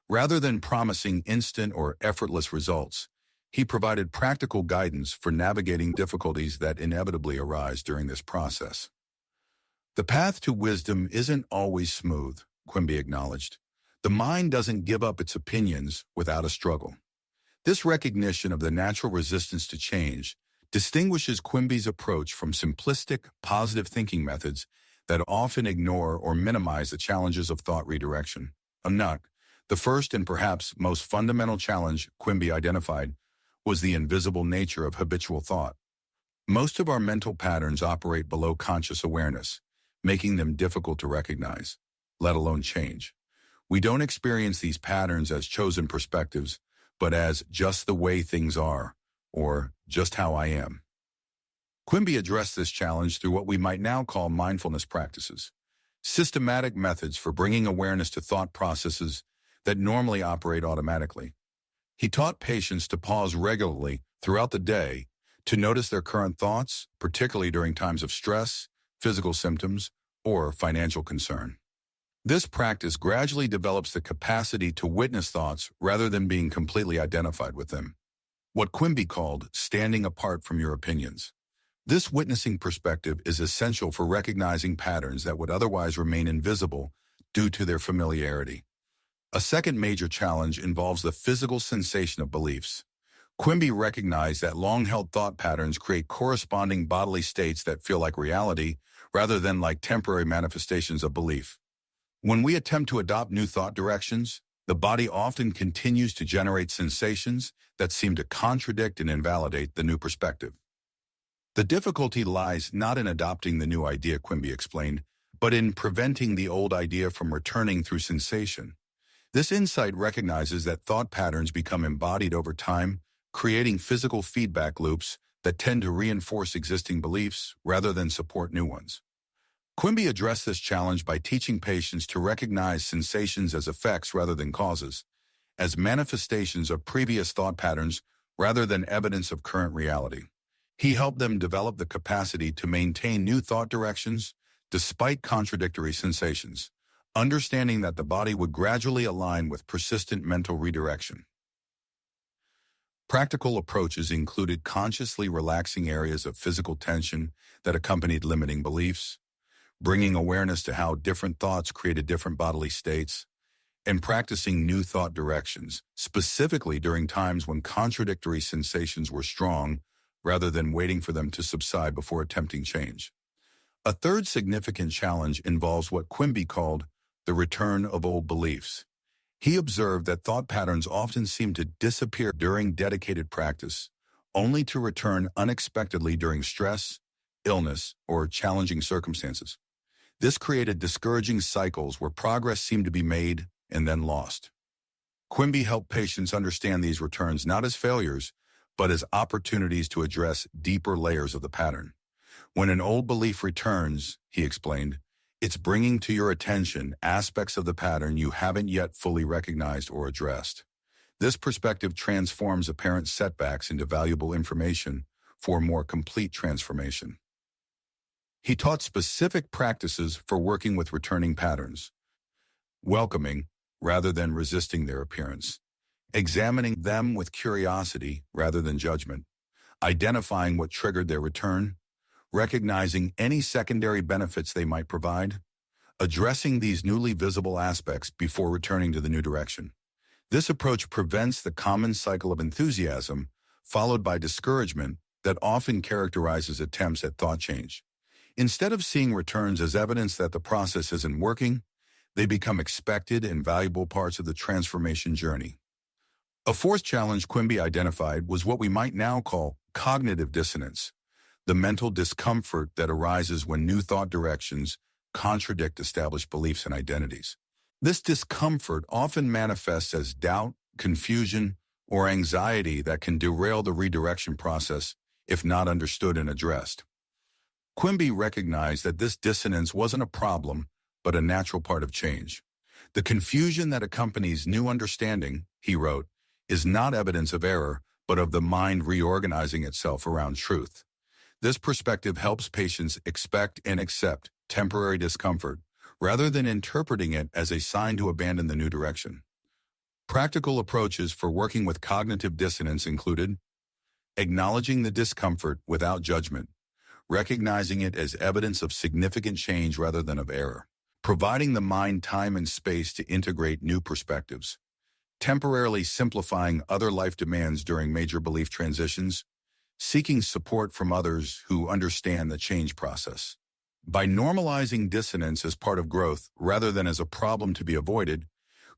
Rather than promising instant or effortless results, he provided practical guidance for navigating difficulties that inevitably arise during this process. The path to wisdom isn't always smooth, Quimby acknowledged. The mind doesn't give up its opinions without a struggle. This recognition of the natural resistance to change distinguishes Quimby's approach from simplistic, positive thinking methods that often ignore or minimize the challenges of thought redirection. The first and perhaps most fundamental challenge Quimby identified was the invisible nature of habitual thought. Most of our mental patterns operate below conscious awareness, making them difficult to recognize, let alone change. We don't experience these patterns as chosen perspectives, but as just the way things are, or just how I am. Quimby addressed this challenge through what we might now call mindfulness practices, systematic methods for bringing awareness to thought processes that normally operate automatically. He taught patients to pause regularly throughout the day to notice their current thoughts, particularly during times of stress, physical symptoms, or financial concern. This practice gradually develops the capacity to witness thoughts rather than being completely identified with them, what Quimby called standing apart from your opinions. This witnessing perspective is essential for recognizing patterns that would otherwise remain invisible due to their familiarity. A second major challenge involves the physical sensation of beliefs. Quimby recognized that long-held thought patterns create corresponding bodily states that feel like reality rather than like temporary manifestations of belief. When we attempt to adopt new thought directions, the body often continues to generate sensations that seem to contradict and invalidate the new perspective. The difficulty lies not in adopting the new idea, Quimby explained, but in preventing the old idea from returning through sensation. This insight recognizes that thought patterns become embodied over time, creating physical feedback loops that tend to reinforce existing beliefs rather than support new ones. Quimby addressed this challenge by teaching patients to recognize sensations as effects rather than causes, as manifestations of previous thought patterns rather than evidence of current reality. He helped them develop the capacity to maintain new thought directions despite contradictory sensations, understanding that the body would gradually align with persistent mental redirection. Practical approaches included consciously relaxing areas of physical tension that accompanied limiting beliefs, bringing awareness to how different thoughts created different bodily states, and practicing new thought directions, specifically during times when contradictory sensations were strong, rather than waiting for them to subside before attempting change. A third significant challenge involves what Quimby called the return of old beliefs. He observed that thought patterns often seem to disappear during dedicated practice, only to return unexpectedly during stress, illness, or challenging circumstances. This created discouraging cycles where progress seemed to be made and then lost. Quimby helped patients understand these returns not as failures, but as opportunities to address deeper layers of the pattern. When an old belief returns, he explained, it's bringing to your attention aspects of the pattern you haven't yet fully recognized or addressed. This perspective transforms apparent setbacks into valuable information for more complete transformation. He taught specific practices for working with returning patterns, welcoming rather than resisting their appearance, examining them with curiosity rather than judgment, identifying what triggered their return, recognizing any secondary benefits they might provide, addressing these newly visible aspects before returning to the new direction. This approach prevents the common cycle of enthusiasm, followed by discouragement, that often characterizes attempts at thought change. Instead of seeing returns as evidence that the process isn't working, they become expected and valuable parts of the transformation journey. A fourth challenge Quimby identified was what we might now call cognitive dissonance, the mental discomfort that arises when new thought directions contradict established beliefs and identities. This discomfort often manifests as doubt, confusion, or anxiety that can derail the redirection process if not understood and addressed. Quimby recognized that this dissonance wasn't a problem, but a natural part of change. The confusion that accompanies new understanding, he wrote, is not evidence of error, but of the mind reorganizing itself around truth. This perspective helps patients expect and accept temporary discomfort, rather than interpreting it as a sign to abandon the new direction. Practical approaches for working with cognitive dissonance included acknowledging the discomfort without judgment, recognizing it as evidence of significant change rather than of error, providing the mind time and space to integrate new perspectives, temporarily simplifying other life demands during major belief transitions, seeking support from others who understand the change process. By normalizing dissonance as part of growth rather than as a problem to be avoided,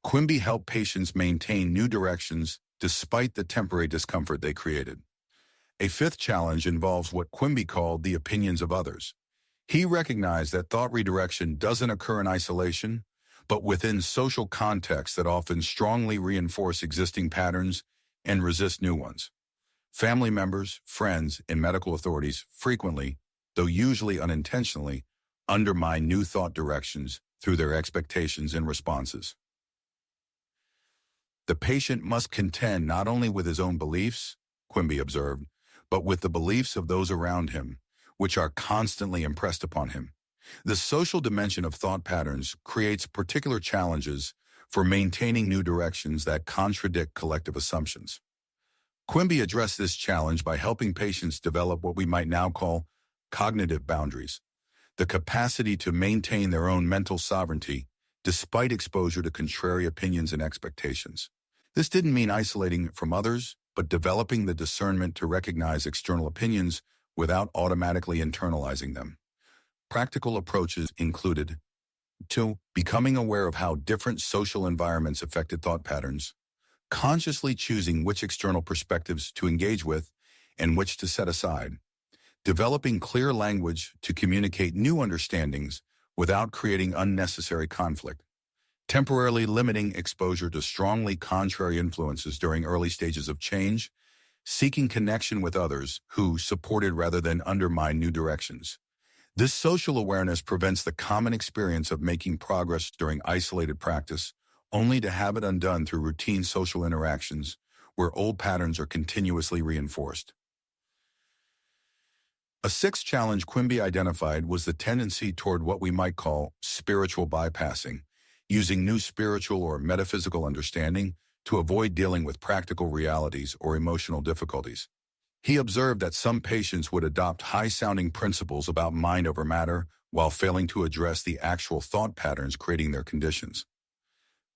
Quimby helped patients maintain new directions despite the temporary discomfort they created. A fifth challenge involves what Quimby called the opinions of others. He recognized that thought redirection doesn't occur in isolation, but within social contexts that often strongly reinforce existing patterns and resist new ones. Family members, friends, and medical authorities frequently, though usually unintentionally, undermine new thought directions through their expectations and responses. The patient must contend not only with his own beliefs, Quimby observed, but with the beliefs of those around him, which are constantly impressed upon him. The social dimension of thought patterns creates particular challenges for maintaining new directions that contradict collective assumptions. Quimby addressed this challenge by helping patients develop what we might now call cognitive boundaries, the capacity to maintain their own mental sovereignty despite exposure to contrary opinions and expectations. This didn't mean isolating from others, but developing the discernment to recognize external opinions without automatically internalizing them. Practical approaches included 2. Becoming aware of how different social environments affected thought patterns, consciously choosing which external perspectives to engage with and which to set aside, developing clear language to communicate new understandings without creating unnecessary conflict, temporarily limiting exposure to strongly contrary influences during early stages of change, seeking connection with others who supported rather than undermined new directions. This social awareness prevents the common experience of making progress during isolated practice, only to have it undone through routine social interactions where old patterns are continuously reinforced. A sixth challenge Quimby identified was the tendency toward what we might call spiritual bypassing, using new spiritual or metaphysical understanding to avoid dealing with practical realities or emotional difficulties. He observed that some patients would adopt high-sounding principles about mind over matter while failing to address the actual thought patterns creating their conditions.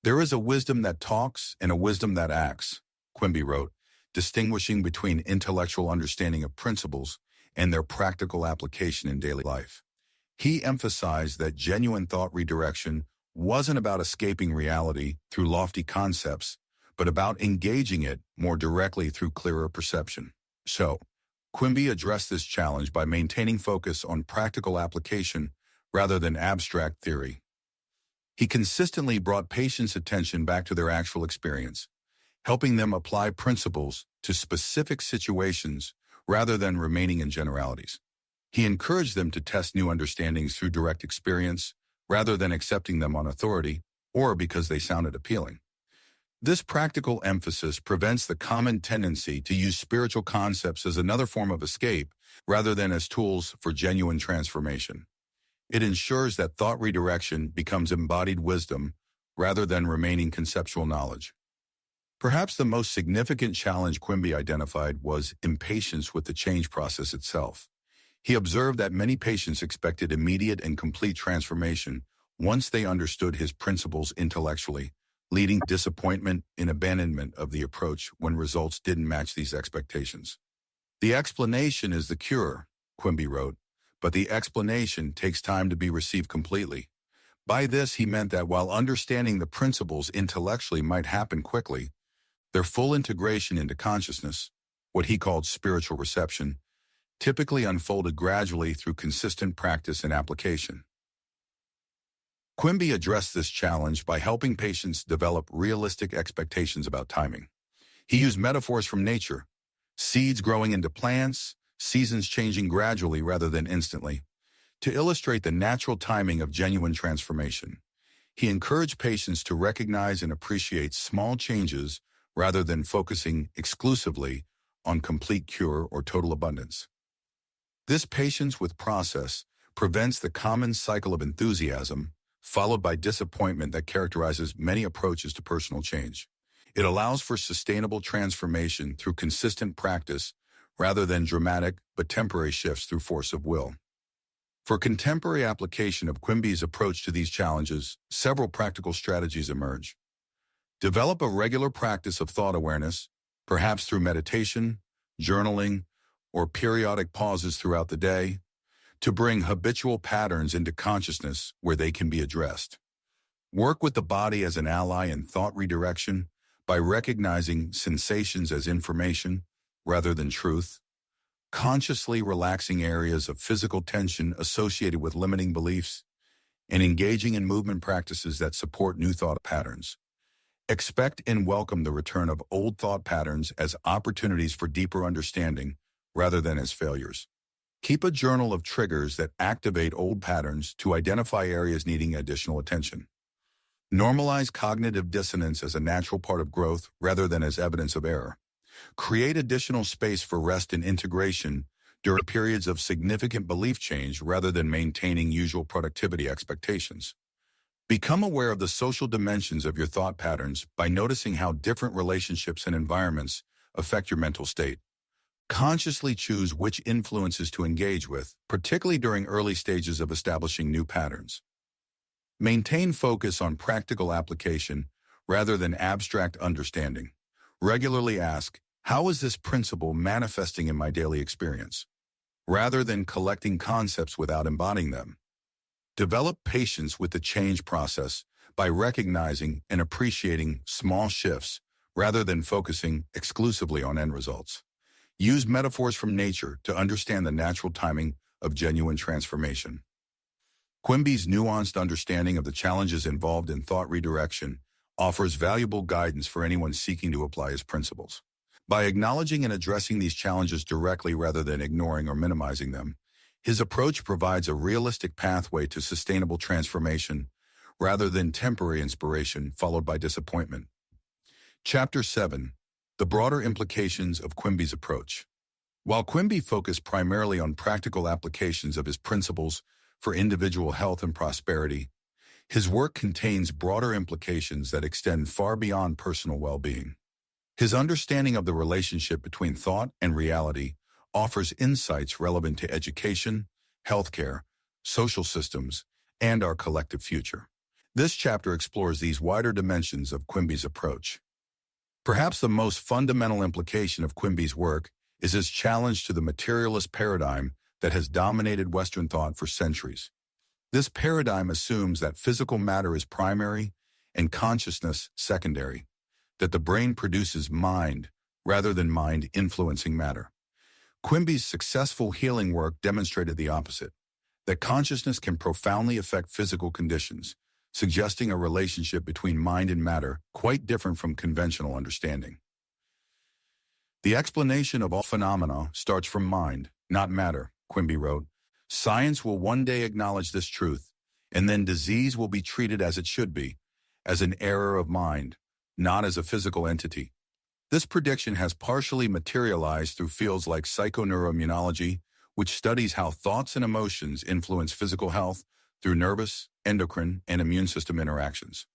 There is a wisdom that talks and a wisdom that acts, Quimby wrote, distinguishing between intellectual understanding of principles and their practical application in daily life. He emphasized that genuine thought redirection wasn't about escaping reality through lofty concepts, but about engaging it more directly through clearer perception. So, Quimby addressed this challenge by maintaining focus on practical application rather than abstract theory. He consistently brought patients' attention back to their actual experience, helping them apply principles to specific situations rather than remaining in generalities. He encouraged them to test new understandings through direct experience rather than accepting them on authority or because they sounded appealing. This practical emphasis prevents the common tendency to use spiritual concepts as another form of escape rather than as tools for genuine transformation. It ensures that thought redirection becomes embodied wisdom rather than remaining conceptual knowledge. Perhaps the most significant challenge Quimby identified was impatience with the change process itself. He observed that many patients expected immediate and complete transformation once they understood his principles intellectually, leading to disappointment and abandonment of the approach when results didn't match these expectations. The explanation is the cure, Quimby wrote, but the explanation takes time to be received completely. By this, he meant that while understanding the principles intellectually might happen quickly, their full integration into consciousness, what he called spiritual reception, typically unfolded gradually through consistent practice and application. Quimby addressed this challenge by helping patients develop realistic expectations about timing. He used metaphors from nature, seeds growing into plants, seasons changing gradually rather than instantly, to illustrate the natural timing of genuine transformation. He encouraged patients to recognize and appreciate small changes rather than focusing exclusively on complete cure or total abundance. This patience with process prevents the common cycle of enthusiasm, followed by disappointment that characterizes many approaches to personal change. It allows for sustainable transformation through consistent practice rather than dramatic but temporary shifts through force of will. For contemporary application of Quimby's approach to these challenges, several practical strategies emerge. Develop a regular practice of thought awareness, perhaps through meditation, journaling, or periodic pauses throughout the day, to bring habitual patterns into consciousness where they can be addressed. Work with the body as an ally in thought redirection by recognizing sensations as information rather than truth, consciously relaxing areas of physical tension associated with limiting beliefs, and engaging in movement practices that support new thought patterns. Expect and welcome the return of old thought patterns as opportunities for deeper understanding rather than as failures. Keep a journal of triggers that activate old patterns to identify areas needing additional attention. Normalize cognitive dissonance as a natural part of growth rather than as evidence of error. Create additional space for rest and integration during periods of significant belief change rather than maintaining usual productivity expectations. Become aware of the social dimensions of your thought patterns by noticing how different relationships and environments affect your mental state. Consciously choose which influences to engage with, particularly during early stages of establishing new patterns. Maintain focus on practical application rather than abstract understanding. Regularly ask, How is this principle manifesting in my daily experience? Rather than collecting concepts without embodying them. Develop patience with the change process by recognizing and appreciating small shifts rather than focusing exclusively on end results. Use metaphors from nature to understand the natural timing of genuine transformation. Quimby's nuanced understanding of the challenges involved in thought redirection offers valuable guidance for anyone seeking to apply his principles. By acknowledging and addressing these challenges directly rather than ignoring or minimizing them, his approach provides a realistic pathway to sustainable transformation rather than temporary inspiration followed by disappointment. Chapter 7. The broader implications of Quimby's approach. While Quimby focused primarily on practical applications of his principles for individual health and prosperity, his work contains broader implications that extend far beyond personal well-being. His understanding of the relationship between thought and reality offers insights relevant to education, healthcare, social systems, and our collective future. This chapter explores these wider dimensions of Quimby's approach. Perhaps the most fundamental implication of Quimby's work is his challenge to the materialist paradigm that has dominated Western thought for centuries. This paradigm assumes that physical matter is primary and consciousness secondary, that the brain produces mind rather than mind influencing matter. Quimby's successful healing work demonstrated the opposite, that consciousness can profoundly affect physical conditions, suggesting a relationship between mind and matter quite different from conventional understanding. The explanation of all phenomena starts from mind, not matter, Quimby wrote. Science will one day acknowledge this truth, and then disease will be treated as it should be, as an error of mind, not as a physical entity. This prediction has partially materialized through fields like psychoneuroimmunology, which studies how thoughts and emotions influence physical health through nervous, endocrine, and immune system interactions.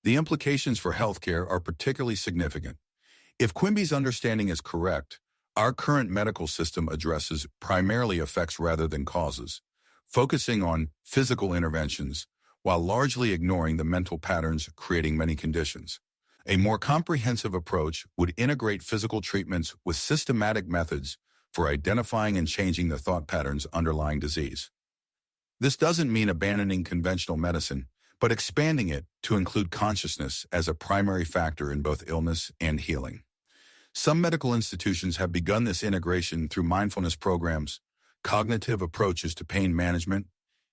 The implications for healthcare are particularly significant. If Quimby's understanding is correct, our current medical system addresses primarily effects rather than causes, focusing on physical interventions while largely ignoring the mental patterns creating many conditions. A more comprehensive approach would integrate physical treatments with systematic methods for identifying and changing the thought patterns underlying disease. This doesn't mean abandoning conventional medicine, but expanding it to include consciousness as a primary factor in both illness and healing. Some medical institutions have begun this integration through mindfulness programs, cognitive approaches to pain management,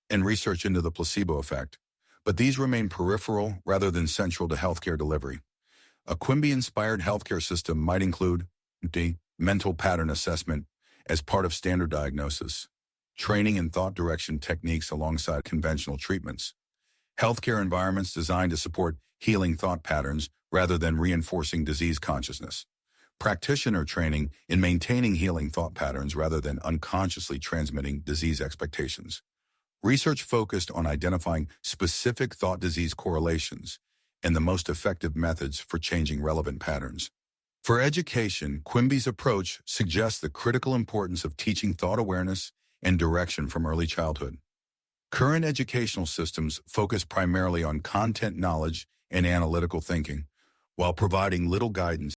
and research into the placebo effect, but these remain peripheral rather than central to healthcare delivery. A Quimby-inspired healthcare system might include mental pattern assessment as part of standard diagnosis, training in thought direction techniques alongside conventional treatments, healthcare environments designed to support healing thought patterns rather than reinforcing disease consciousness, practitioner training in maintaining healing thought patterns rather than unconsciously transmitting disease expectations, research focused on identifying specific thought-disease correlations, and the most effective methods for changing relevant patterns. For education, Quimby's approach suggests the critical importance of teaching thought awareness and direction from early childhood. Current educational systems focus primarily on content knowledge and analytical thinking, while providing little guidance